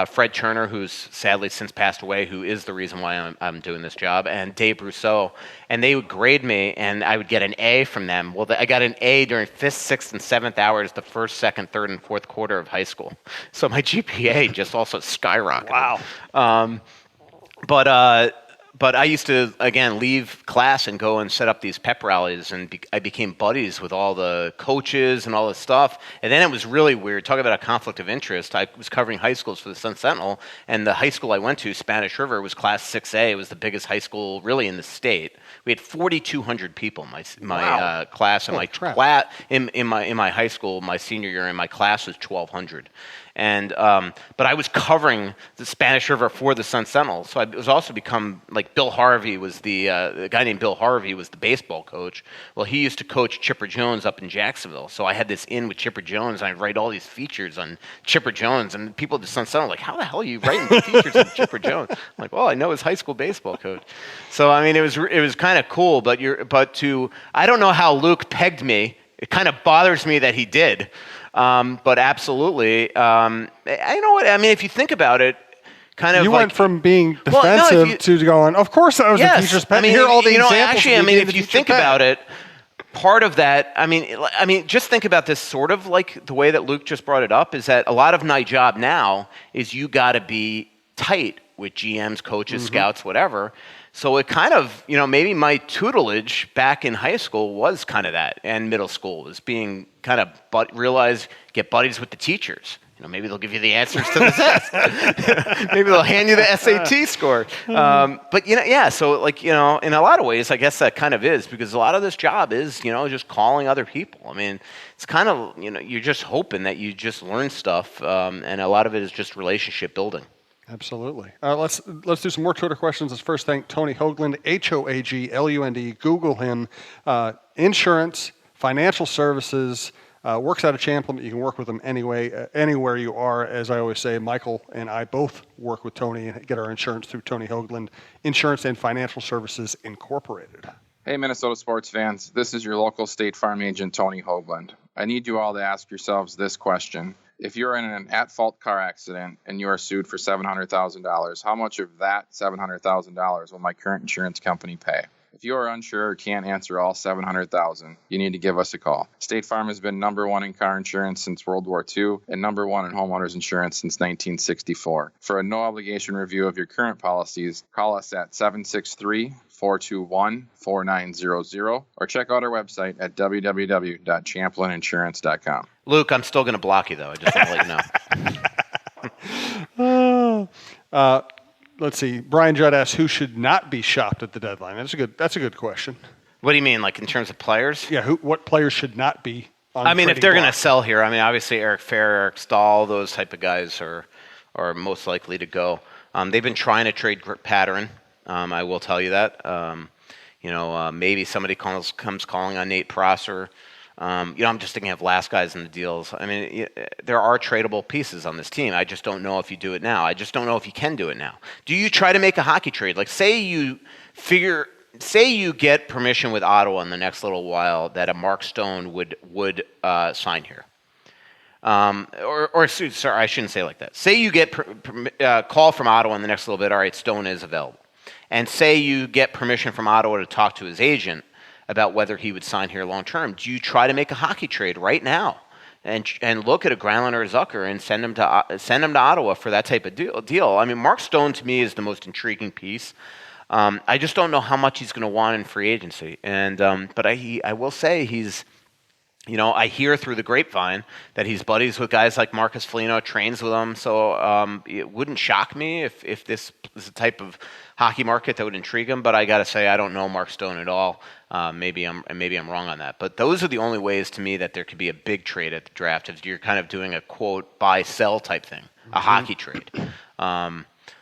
Fred Turner, who's sadly since passed away, who is the reason why I'm doing this job, and Dave Rousseau, and they would grade me, and I would get an A from them. Well, I got an A during 5th, 6th, and 7th hours, the 1st, 2nd, 3rd, and 4th quarter of high school. So my GPA just also skyrocketed. Wow. But I used to, again, leave class and go and set up these pep rallies, and I became buddies with all the coaches and all this stuff. And then it was really weird. Talk about a conflict of interest. I was covering high schools for the Sun Sentinel, and the high school I went to, Spanish River, was Class 6A. It was the biggest high school really in the state. We had 4,200 people in my class, and in my high school, my senior year, and my class was 1,200. And but I was covering the Spanish River for the Sun Sentinel, so I was also become like Bill Harvey was the guy named Bill Harvey was the baseball coach. Well, he used to coach Chipper Jones up in Jacksonville, so I had this in with Chipper Jones, and I'd write all these features on Chipper Jones, and people at the Sun Sentinel were like, how the hell are you writing features on Chipper Jones? I'm like, well, I know his high school baseball coach. So I mean, it was kind of cool, but I don't know how Luke pegged me. It kind of bothers me that he did. But absolutely, I know what I mean. If you think about it, kind of you went from being defensive to going. Of course, I was a teacher's pet. I mean, here are all the examples. Actually, I mean, if you think about it, part of that, I mean, just think about this. Sort of like the way that Luke just brought it up is that a lot of my job now is you got to be tight with GMs, coaches, scouts, whatever. So it kind of, maybe my tutelage back in high school was kind of that, and middle school was being kind of get buddies with the teachers. Maybe they'll give you the answers to the test. Maybe they'll hand you the SAT score. But so like, in a lot of ways, I guess that kind of is, because a lot of this job is, just calling other people. I mean, it's kind of, you're just hoping that you just learn stuff, and a lot of it is just relationship building. Absolutely. Let's do some more Twitter questions. Let's first thank Tony Hoaglund, Hoaglund. Google him. Insurance, financial services, works out of Champlin, but you can work with him anywhere you are. As I always say, Michael and I both work with Tony and get our insurance through Tony Hoaglund, Insurance and Financial Services Incorporated. Hey, Minnesota sports fans. This is your local State Farm agent, Tony Hoaglund. I need you all to ask yourselves this question. If you're in an at-fault car accident and you are sued for $700,000, how much of that $700,000 will my current insurance company pay? If you are unsure or can't answer all $700,000, you need to give us a call. State Farm has been number one in car insurance since World War II and number one in homeowners insurance since 1964. For a no-obligation review of your current policies, call us at 763-421-4900 or check out our website at www.champlininsurance.com. Luke, I'm still going to block you, though. I just want to let you know. Let's see. Brian Judd asks, who should not be shopped at the deadline? That's a good question. What do you mean, like in terms of players? Yeah, what players should not be on the I mean, if trading they're block? going to sell here, I mean, obviously Eric Fair, Eric Stahl, those type of guys are most likely to go. They've been trying to trade Patterson. I will tell you that. Maybe somebody comes calling on Nate Prosser. I'm just thinking of last guys in the deals. I mean, there are tradable pieces on this team. I just don't know if you do it now. I just don't know if you can do it now. Do you try to make a hockey trade? Like, say you get permission with Ottawa in the next little while that a Mark Stone would sign here. Sorry, I shouldn't say it like that. Say you get call from Ottawa in the next little bit. All right, Stone is available. And say you get permission from Ottawa to talk to his agent about whether he would sign here long term. Do you try to make a hockey trade right now and look at a Granlund or a Zucker and send him to Ottawa for that type of deal? I mean, Mark Stone to me is the most intriguing piece. I just don't know how much he's going to want in free agency. And but I will say he's, I hear through the grapevine that he's buddies with guys like Marcus Foligno, trains with them. So it wouldn't shock me if this is a type of hockey market that would intrigue him. But I got to say, I don't know Mark Stone at all. Maybe I'm wrong on that. But those are the only ways to me that there could be a big trade at the draft if you're kind of doing a quote buy sell type thing, a hockey trade.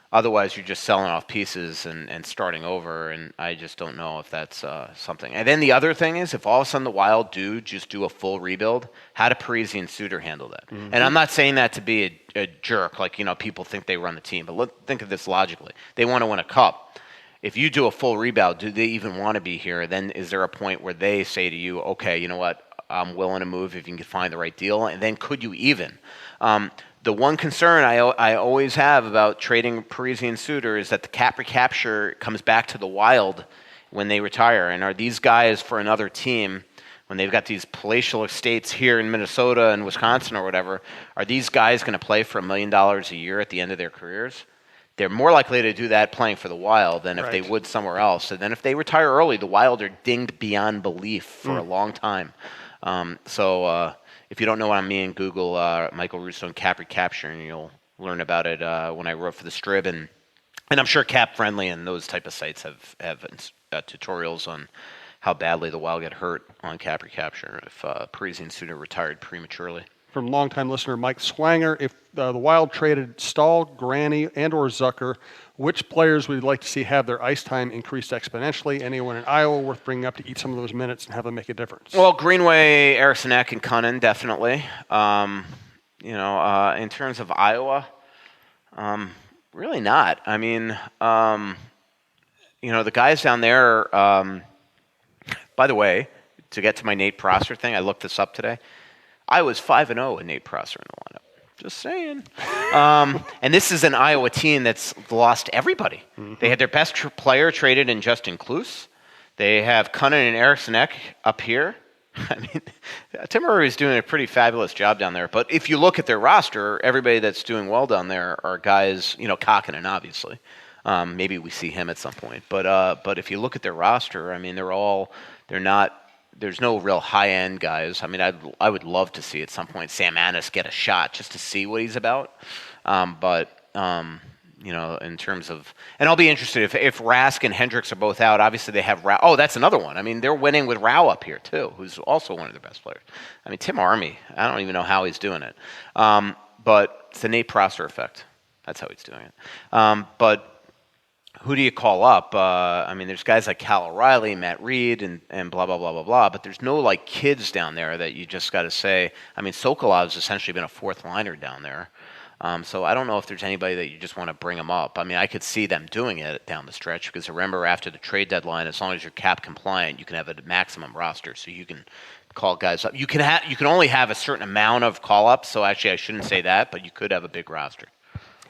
Otherwise, you're just selling off pieces and starting over, and I just don't know if that's something. And then the other thing is, if all of a sudden the Wild do just do a full rebuild, how do Parisi and Suter handle that? Mm-hmm. And I'm not saying that to be a jerk, like, people think they run the team, but think of this logically. They want to win a cup. If you do a full rebuild, do they even want to be here? Then is there a point where they say to you, okay, you know what, I'm willing to move if you can find the right deal, and then could you even? The one concern I always have about trading Parisi and Suter is that the cap recapture comes back to the Wild when they retire. And are these guys for another team, when they've got these palatial estates here in Minnesota and Wisconsin or whatever, are these guys going to play for $1 million a year at the end of their careers? They're more likely to do that playing for the Wild than if they would somewhere else. And then if they retire early, the Wild are dinged beyond belief for a long time. If you don't know what I mean, Google Michael Russo and cap recapture, and you'll learn about it when I wrote for the Strib. And I'm sure Cap Friendly and those type of sites have tutorials on how badly the Wild get hurt on cap recapture if Parisi and Suter retired prematurely. From longtime listener Mike Swanger, if the Wild traded Stahl, Granny, and or Zucker, which players would you like to see have their ice time increased exponentially? Anyone in Iowa worth bringing up to eat some of those minutes and have them make a difference? Well, Greenway, Eriksson-Ek, and Cunnin, definitely. In terms of Iowa, really not. I mean, the guys down there, by the way, to get to my Nate Prosser thing, I looked this up today. I was 5-0 with Nate Prosser in the lineup. Just saying. And this is an Iowa team that's lost everybody. Mm-hmm. They had their best player traded in Justin Kloos. They have Cunnin and Eriksson-Ek up here. I mean, Tim Murray is doing a pretty fabulous job down there. But if you look at their roster, everybody that's doing well down there are guys, Kakinen, obviously. Maybe we see him at some point. But if you look at their roster, I mean, they're not. There's no real high-end guys. I mean, I would love to see at some point Sam Anis get a shot just to see what he's about. In terms of, and I'll be interested if Rask and Hendricks are both out. Obviously, they have Rao. Oh, that's another one. I mean, they're winning with Rao up here too, who's also one of their best players. I mean, Tim Army. I don't even know how he's doing it. But it's the Nate Prosser effect. That's how he's doing it. But who do you call up? There's guys like Cal O'Reilly, Matt Reed, and blah, blah, blah, blah, blah. But there's no, kids down there that you just got to say. I mean, Sokolov's essentially been a fourth liner down there. So I don't know if there's anybody that you just want to bring them up. I mean, I could see them doing it down the stretch because remember, after the trade deadline, as long as you're cap compliant, you can have a maximum roster. So you can call guys up. You can only have a certain amount of call-ups. So actually, I shouldn't say that, but you could have a big roster.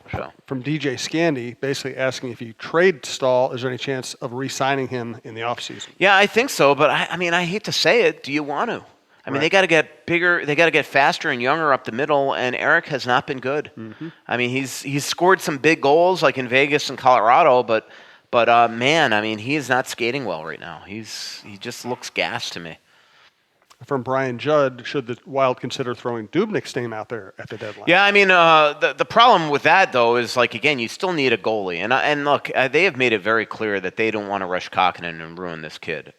So. From DJ Scandy, basically asking if you trade Stahl, is there any chance of re-signing him in the offseason? Yeah, I think so, but I hate to say it. Do you want to? I mean, they got to get bigger. They got to get faster and younger up the middle, and Eric has not been good. Mm-hmm. I mean, he's scored some big goals like in Vegas and Colorado, but man, I mean, he is not skating well right now. He just looks gassed to me. From Brian Judd, should the Wild consider throwing Dubnyk's name out there at the deadline? Yeah, I mean, the problem with that, though, is, again, you still need a goalie. And look, they have made it very clear that they don't want to rush Kakinen and ruin this kid.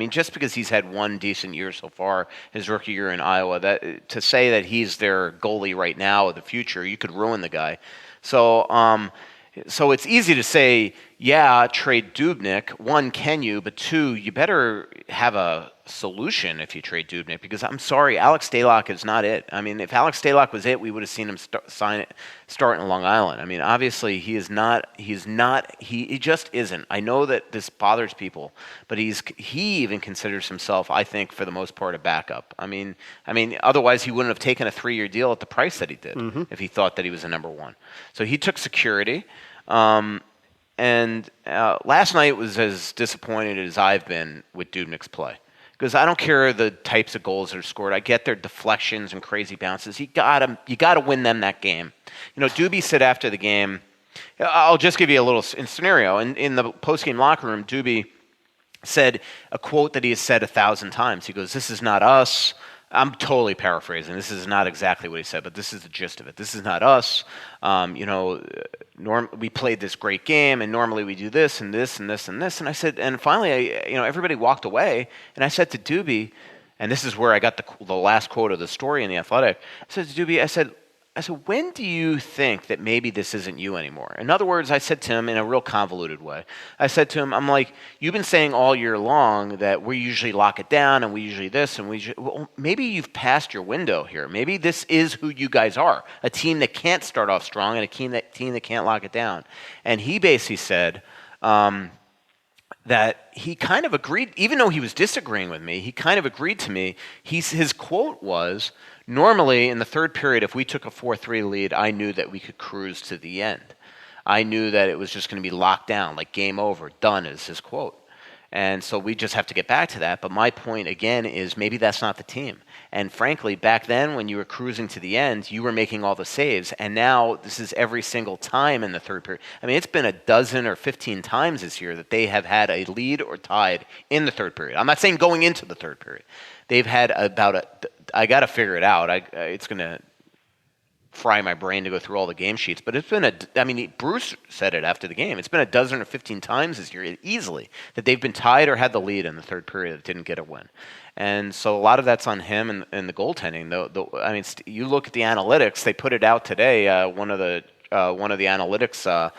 Just because he's had one decent year so far, his rookie year in Iowa, that to say that he's their goalie right now or the future, you could ruin the guy. So it's easy to say, yeah, trade Dubnyk. One, can you? But two, you better have a solution if you trade Dubnyk, because I'm sorry, Alex Stalock is not it. I mean, if Alex Stalock was it, we would have seen him start in Long Island. I mean, obviously he is not. He just isn't. I know that this bothers people, but he even considers himself, I think, for the most part, a backup. I mean, otherwise he wouldn't have taken a 3-year deal at the price that he did if he thought that he was a number one. So he took security. And last night was as disappointed as I've been with Dubnyk's play. Because I don't care the types of goals that are scored. I get their deflections and crazy bounces. You got to win them that game. Doobie said after the game, I'll just give you a little scenario. In the post-game locker room, Doobie said a quote that he has said 1,000 times. He goes, "This is not us." I'm totally paraphrasing. This is not exactly what he said, but this is the gist of it. This is not us. We played this great game, and normally we do this and this and this and this. And I said, and finally, everybody walked away, and I said to Doobie, and this is where I got the last quote of the story in The Athletic. I said to Doobie, when do you think that maybe this isn't you anymore? In other words, I said to him in a real convoluted way, I said to him, I'm like, you've been saying all year long that we usually lock it down and we usually this and well, maybe you've passed your window here. Maybe this is who you guys are, a team that can't start off strong and a team that can't lock it down. And he basically said that he kind of agreed, even though he was disagreeing with me, he kind of agreed to me. His quote was, normally, in the third period, if we took a 4-3 lead, I knew that we could cruise to the end. I knew that it was just going to be locked down, like game over, done is his quote. And so we just have to get back to that. But my point, again, is maybe that's not the team. And frankly, back then when you were cruising to the end, you were making all the saves. And now this is every single time in the third period. I mean, it's been a dozen or 15 times this year that they have had a lead or tied in the third period. I'm not saying going into the third period. They've had I got to figure it out. It's going to fry my brain to go through all the game sheets, but it's been Bruce said it after the game. It's been a dozen or 15 times this year, easily, that they've been tied or had the lead in the third period that didn't get a win. And so a lot of that's on him and the goaltending. You look at the analytics. They put it out today. One of the analytics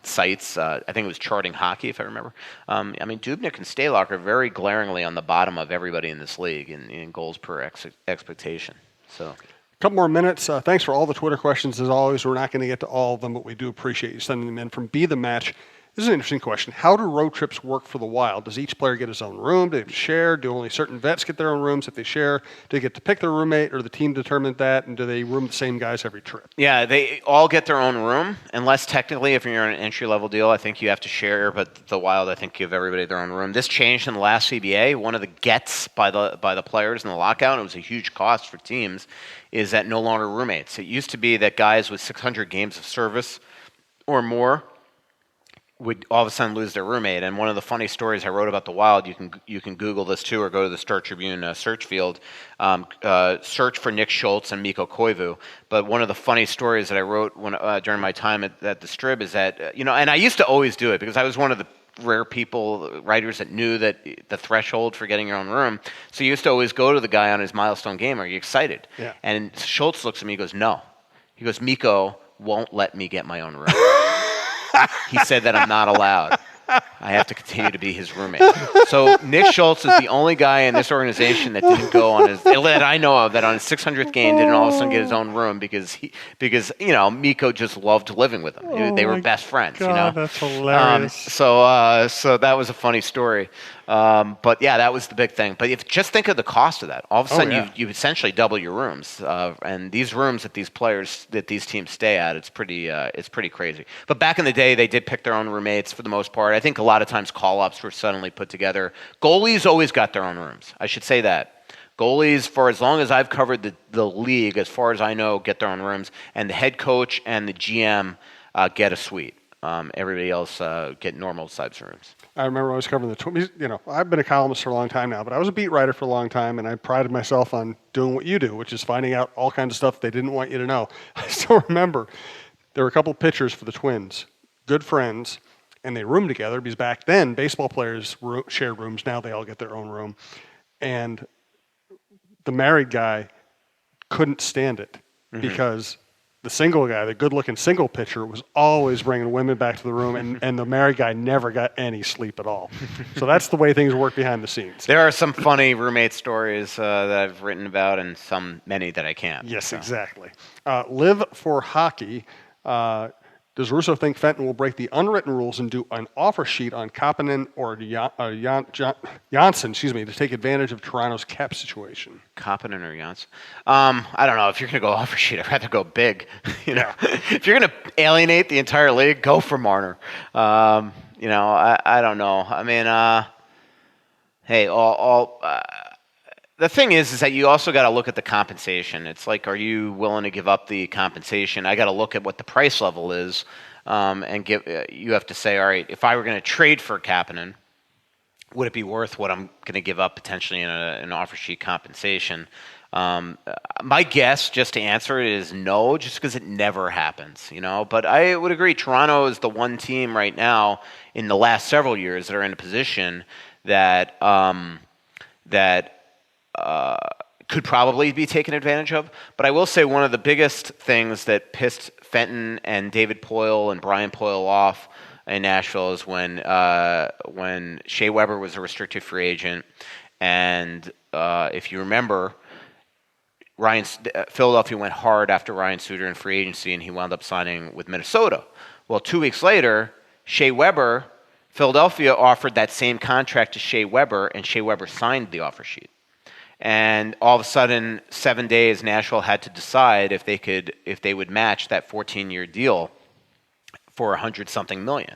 sites, I think it was Charting Hockey, if I remember. Dubnyk and Stalock are very glaringly on the bottom of everybody in this league in goals per expectation. So. A couple more minutes. Thanks for all the Twitter questions. As always, we're not going to get to all of them, but we do appreciate you sending them in. From Be The Match, this is an interesting question. How do road trips work for the Wild? Does each player get his own room? Do they share? Do only certain vets get their own rooms? If they share, do they get to pick their roommate, or the team determine that? And do they room the same guys every trip? Yeah, they all get their own room, unless technically, if you're on an entry-level deal, I think you have to share. But the Wild, I think, give everybody their own room. This changed in the last CBA. One of the gets by the players in the lockout, and it was a huge cost for teams, is that no longer roommates. It used to be that guys with 600 games of service or more would all of a sudden lose their roommate. And one of the funny stories I wrote about the Wild, you can Google this too, or go to the Star Tribune search field, search for Nick Schultz and Mikko Koivu. But one of the funny stories that I wrote during my time at the Strib is that, and I used to always do it because I was one of the rare writers that knew that the threshold for getting your own room. So you used to always go to the guy on his milestone game. Are you excited? Yeah. And Schultz looks at me and goes, no. He goes, Mikko won't let me get my own room. He said that I'm not allowed. I have to continue to be his roommate. So Nick Schultz is the only guy in this organization that didn't go on that I know of, that on his 600th game didn't all of a sudden get his own room because Mikko just loved living with him. They were best friends. God, that's hilarious. So that was a funny story. But yeah, that was the big thing. But just think of the cost of that. All of a sudden, you essentially double your rooms. And these rooms that these teams stay at, it's pretty crazy. But back in the day, they did pick their own roommates for the most part. I think a lot of times call-ups were suddenly put together. Goalies always got their own rooms. I should say that. Goalies, for as long as I've covered the league, as far as I know, get their own rooms. And the head coach and the GM get a suite. Everybody else get normal size rooms. I remember when I was covering the Twins. I've been a columnist for a long time now, but I was a beat writer for a long time, and I prided myself on doing what you do, which is finding out all kinds of stuff they didn't want you to know. I still remember there were a couple of pitchers for the Twins, good friends, and they roomed together because back then baseball players shared rooms. Now they all get their own room. And the married guy couldn't stand it because the single guy, the good-looking single pitcher, was always bringing women back to the room, and the married guy never got any sleep at all. So that's the way things work behind the scenes. There are some funny roommate stories that I've written about, and many that I can't. Yes, exactly. Live for Hockey. Does Russo think Fenton will break the unwritten rules and do an offer sheet on Kapanen or Janssen, to take advantage of Toronto's cap situation? Kapanen or Janssen? I don't know. If you're going to go offer sheet, I'd rather go big. If you're going to alienate the entire league, go for Marner. I don't know. I mean, hey, the thing is that you also got to look at the compensation. It's like, are you willing to give up the compensation? I got to look at what the price level is, and you have to say, all right, if I were going to trade for Kapanen, would it be worth what I'm going to give up potentially in an offer sheet compensation? My guess, just to answer it, is no, just because it never happens, But I would agree, Toronto is the one team right now in the last several years that are in a position that could probably be taken advantage of. But I will say one of the biggest things that pissed Fenton and David Poyle and Brian Poyle off in Nashville is when Shea Weber was a restricted free agent, and if you remember, Philadelphia went hard after Ryan Suter in free agency, and he wound up signing with Minnesota. Well, 2 weeks later, Shea Weber, Philadelphia offered that same contract to Shea Weber, and Shea Weber signed the offer sheet. And all of a sudden, 7 days, Nashville had to decide if they would match that 14-year deal for $100-something million.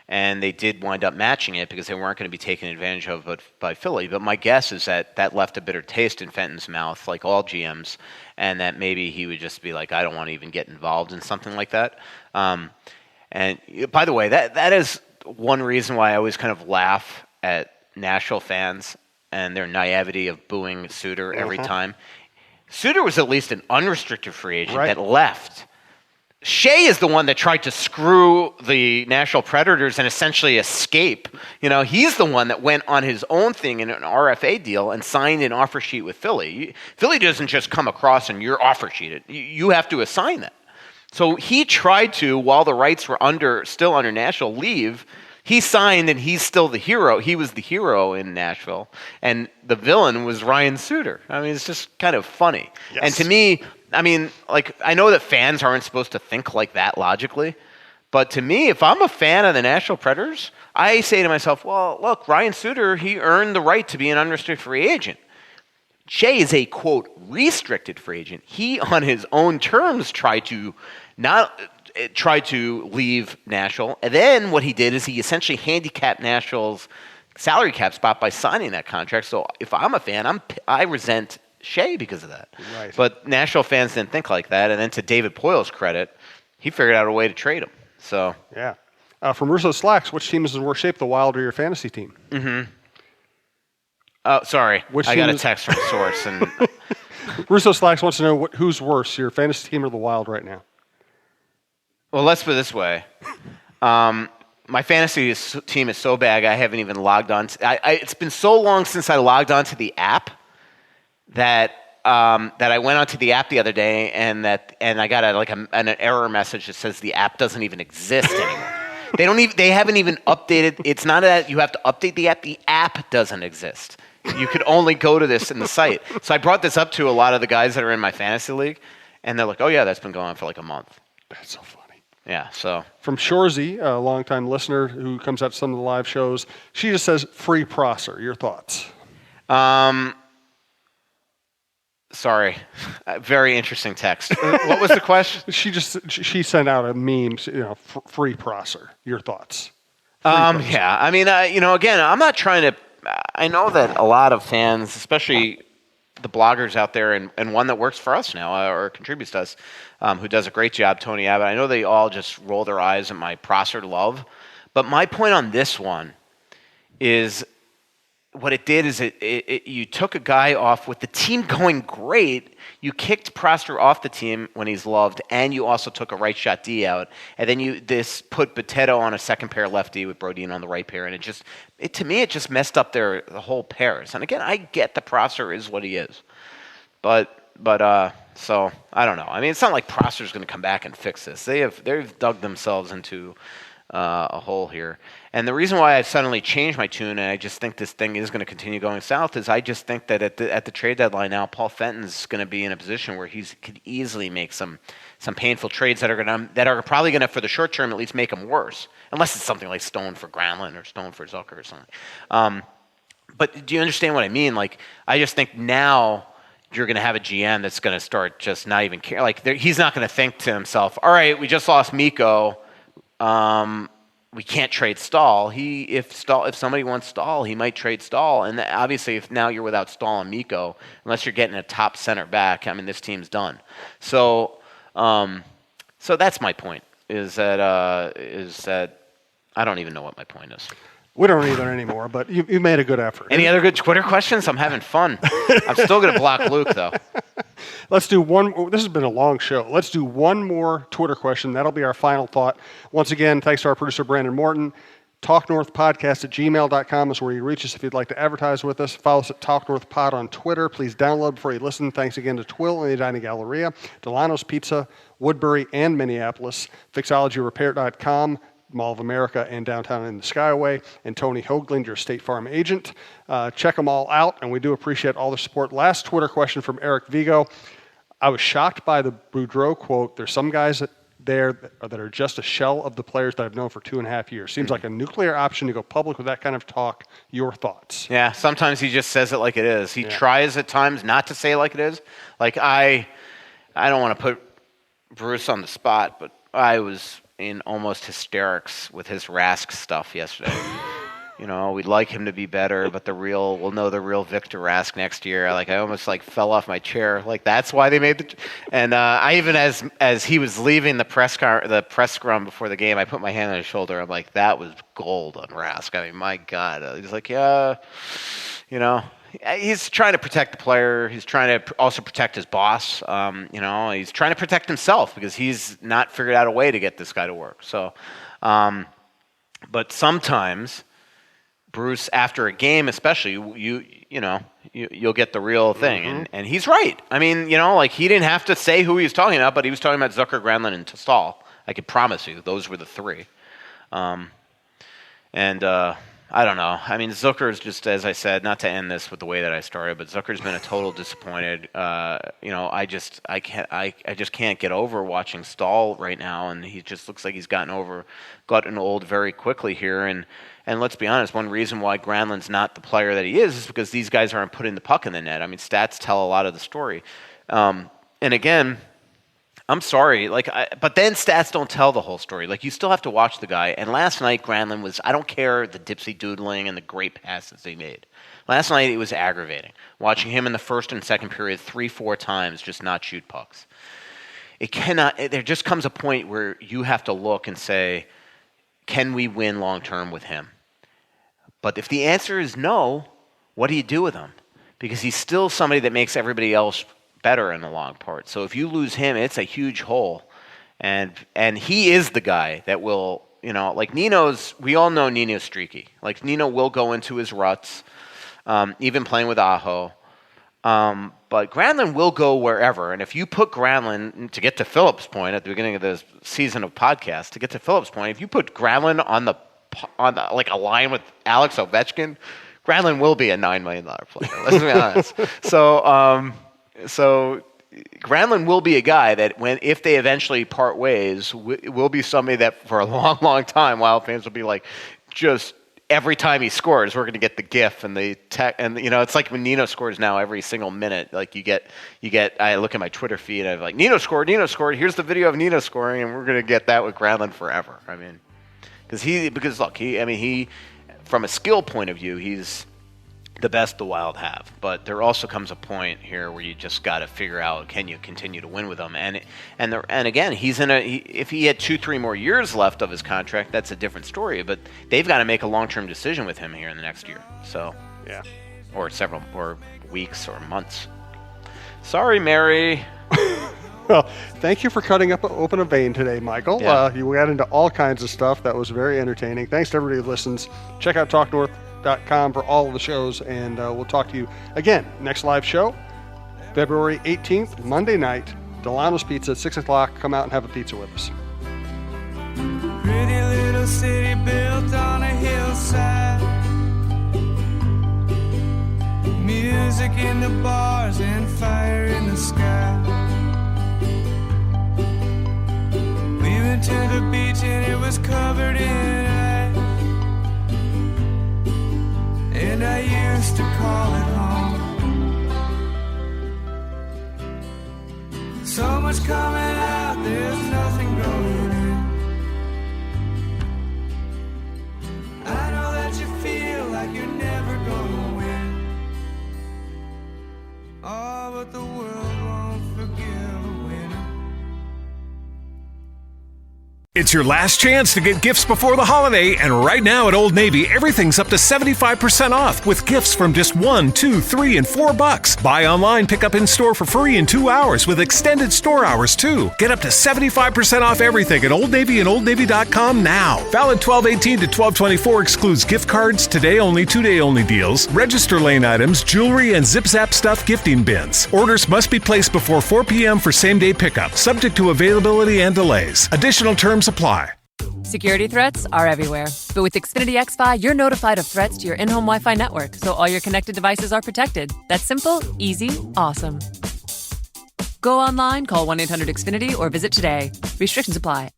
And they did wind up matching it because they weren't going to be taken advantage of by Philly. But my guess is that left a bitter taste in Fenton's mouth, like all GMs, and that maybe he would just be like, I don't want to even get involved in something like that. And by the way, that is one reason why I always kind of laugh at Nashville fans and their naivety of booing Suter every time. Suter was at least an unrestricted free agent that left. Shea is the one that tried to screw the Nashville Predators and essentially escape. He's the one that went on his own thing in an RFA deal and signed an offer sheet with Philly. Philly doesn't just come across and you're offer sheeted. You have to assign that. So he tried to, while the rights were still under Nashville, leave. He signed, and he's still the hero. He was the hero in Nashville, and the villain was Ryan Suter. I mean, it's just kind of funny. Yes. And to me, I mean, I know that fans aren't supposed to think like that logically, but to me, if I'm a fan of the Nashville Predators, I say to myself, well, look, Ryan Suter, he earned the right to be an unrestricted free agent. Shea is a, quote, restricted free agent. He, on his own terms, tried to leave Nashville. And then what he did is he essentially handicapped Nashville's salary cap spot by signing that contract. So if I'm a fan, I resent Shea because of that. Right. But Nashville fans didn't think like that. And then to David Poyle's credit, he figured out a way to trade him. So yeah. From Russo Slacks, which team is in worse shape, the Wild or your fantasy team? Mm-hmm. Oh, sorry. I got a text from a source. And Russo Slacks wants to know who's worse, your fantasy team or the Wild right now? Well, let's put it this way. My fantasy team is so bad, I haven't even logged on. It's been so long since I logged on to the app that I went onto the app the other day, and I got an error message that says the app doesn't even exist anymore. They haven't even updated. It's not that you have to update the app. The app doesn't exist. You could only go to this in the site. So I brought this up to a lot of the guys that are in my fantasy league, and they're like, "Oh yeah, that's been going on for like a month." That's so funny. Yeah. So from Shorzy, a longtime listener who comes out to some of the live shows, she just says, "Free Prosser." Your thoughts? Sorry, very interesting text. What was the question? She sent out a meme, free Prosser. Your thoughts? Yeah, I mean, again, I'm not trying to. I know that a lot of fans, especially the bloggers out there, and one that works for us now or contributes to us, who does a great job, Tony Abbott. I know they all just roll their eyes at my Prosser love, but my point on this one is. What it did is you took a guy off with the team going great. You kicked Prosser off the team when he's loved, and you also took a right shot D out. And then you put Boteto on a second pair lefty with Brodin on the right pair, and to me it just messed up the whole pairs. And again, I get the Prosser is what he is, but so I don't know. I mean, it's not like Prosser's going to come back and fix this. They've dug themselves into a hole here. And the reason why I've suddenly changed my tune and I just think this thing is going to continue going south is I just think that at the trade deadline now, Paul Fenton's going to be in a position where he could easily make some painful trades that are probably going to, for the short term, at least make them worse. Unless it's something like Stone for Granlund or Stone for Zucker or something. But do you understand what I mean? Like, I just think now you're going to have a GM that's going to start just not even care. Like, he's not going to think to himself, all right, we just lost Mikko. We can't trade Stahl. If somebody wants Stahl, he might trade Stahl. And obviously, if now you're without Stahl and Mikko, unless you're getting a top center back, I mean, this team's done. So that's my point. Is that I don't even know what my point is. We don't either anymore, but you made a good effort. Any other good Twitter questions? I'm having fun. I'm still going to block Luke, though. Let's do one. This has been a long show. Let's do one more Twitter question. That'll be our final thought. Once again, thanks to our producer, Brandon Morton. TalkNorthPodcast@gmail.com is where you reach us if you'd like to advertise with us. Follow us at TalkNorthPod on Twitter. Please download before you listen. Thanks again to Twill and the Edina Galleria, Delano's Pizza, Woodbury, and Minneapolis, FixologyRepair.com, Mall of America, and downtown in the Skyway, and Tony Hoaglund, your State Farm agent. Check them all out, and we do appreciate all the support. Last Twitter question from Eric Vigo. I was shocked by the Boudreaux quote. There's some guys there that are just a shell of the players that I've known for 2.5 years. Seems like a nuclear option to go public with that kind of talk. Your thoughts? Yeah, sometimes he just says it like it is. He tries at times not to say it like it is. Like I don't want to put Bruce on the spot, but I was in almost hysterics with his Rask stuff yesterday. We'd like him to be better, but we'll know the real Victor Rask next year. Like, I almost fell off my chair. Like, that's why they made and I even, as he was leaving the press scrum before the game, I put my hand on his shoulder. I'm like, that was gold on Rask. I mean, my God. He's like, yeah, he's trying to protect the player. He's trying to also protect his boss. He's trying to protect himself because he's not figured out a way to get this guy to work. So, but sometimes Bruce, after a game especially, you'll get the real thing, and he's right. I mean, he didn't have to say who he was talking about, but he was talking about Zucker, Granlund, and Stahl. I can promise you, those were the three. I don't know. I mean, Zucker's just, as I said, not to end this with the way that I started, but Zucker's been a total disappointed. I just can't get over watching Stahl right now, and he just looks like he's gotten old very quickly here. And let's be honest, one reason why Granlund's not the player that he is because these guys aren't putting the puck in the net. I mean, stats tell a lot of the story. And again, I'm sorry, but then stats don't tell the whole story. You still have to watch the guy. And last night, Granlund was, I don't care the dipsy doodling and the great passes he made. Last night, it was aggravating. Watching him in the first and second period 3-4 times just not shoot pucks. There just comes a point where you have to look and say, can we win long-term with him? But if the answer is no, what do you do with him? Because he's still somebody that makes everybody else better in the long part. So if you lose him, it's a huge hole. And he is the guy that will, Nino's, we all know Nino's streaky. Nino will go into his ruts, even playing with Aho. But Granlund will go wherever. And if you put Granlund, to get to Philip's point at the beginning of this season of podcast, to get to Philip's point, if you put Granlund on the a line with Alex Ovechkin, Granlund will be a $9 million player. Let's be honest. So Granlund will be a guy that if they eventually part ways, will be somebody that for a long, long time, Wild fans will be like, just every time he scores, we're going to get the GIF and the tech, and it's like when Nino scores now every single minute. You get. I look at my Twitter feed, and I'm like, Nino scored. Here's the video of Nino scoring, and we're going to get that with Granlund forever. I mean, because look, he from a skill point of view, he's the best the Wild have. But there also comes a point here where you just got to figure out, can you continue to win with him? And again, if he had 2-3 more years left of his contract, that's a different story. But they've got to make a long-term decision with him here in the next year. So yeah, or weeks or months. Sorry, Mary. Well, thank you for cutting open a vein today, Michael. Yeah. You got into all kinds of stuff that was very entertaining. Thanks to everybody who listens. Check out TalkNorth.com for all of the shows, and we'll talk to you again next live show, February 18th, Monday night, Delano's Pizza at 6 o'clock. Come out and have a pizza with us. Pretty little city built on a hillside. Music in the bars and fire in the sky. We went to the beach and it was covered in ice. And I used to call it home. So much coming out, there's nothing growing in. I know that you feel like you're never gonna win. Oh, but the world won't forgive a winner. It's your last chance to get gifts before the holiday, and right now at Old Navy, everything's up to 75% off with gifts from just $1, $2, $3, and $4. Buy online, pick up in store for free in 2 hours with extended store hours too. Get up to 75% off everything at Old Navy and OldNavy.com now. Valid 12/18 to 12/24, excludes gift cards, today only, 2-day only deals, register lane items, jewelry, and Zip Zap stuff gifting bins. Orders must be placed before 4 p.m. for same-day pickup, subject to availability and delays. Additional terms apply. Security threats are everywhere. But with Xfinity XFi, you're notified of threats to your in-home Wi-Fi network, so all your connected devices are protected. That's simple, easy, awesome. Go online, call 1-800-XFINITY, or visit today. Restrictions apply.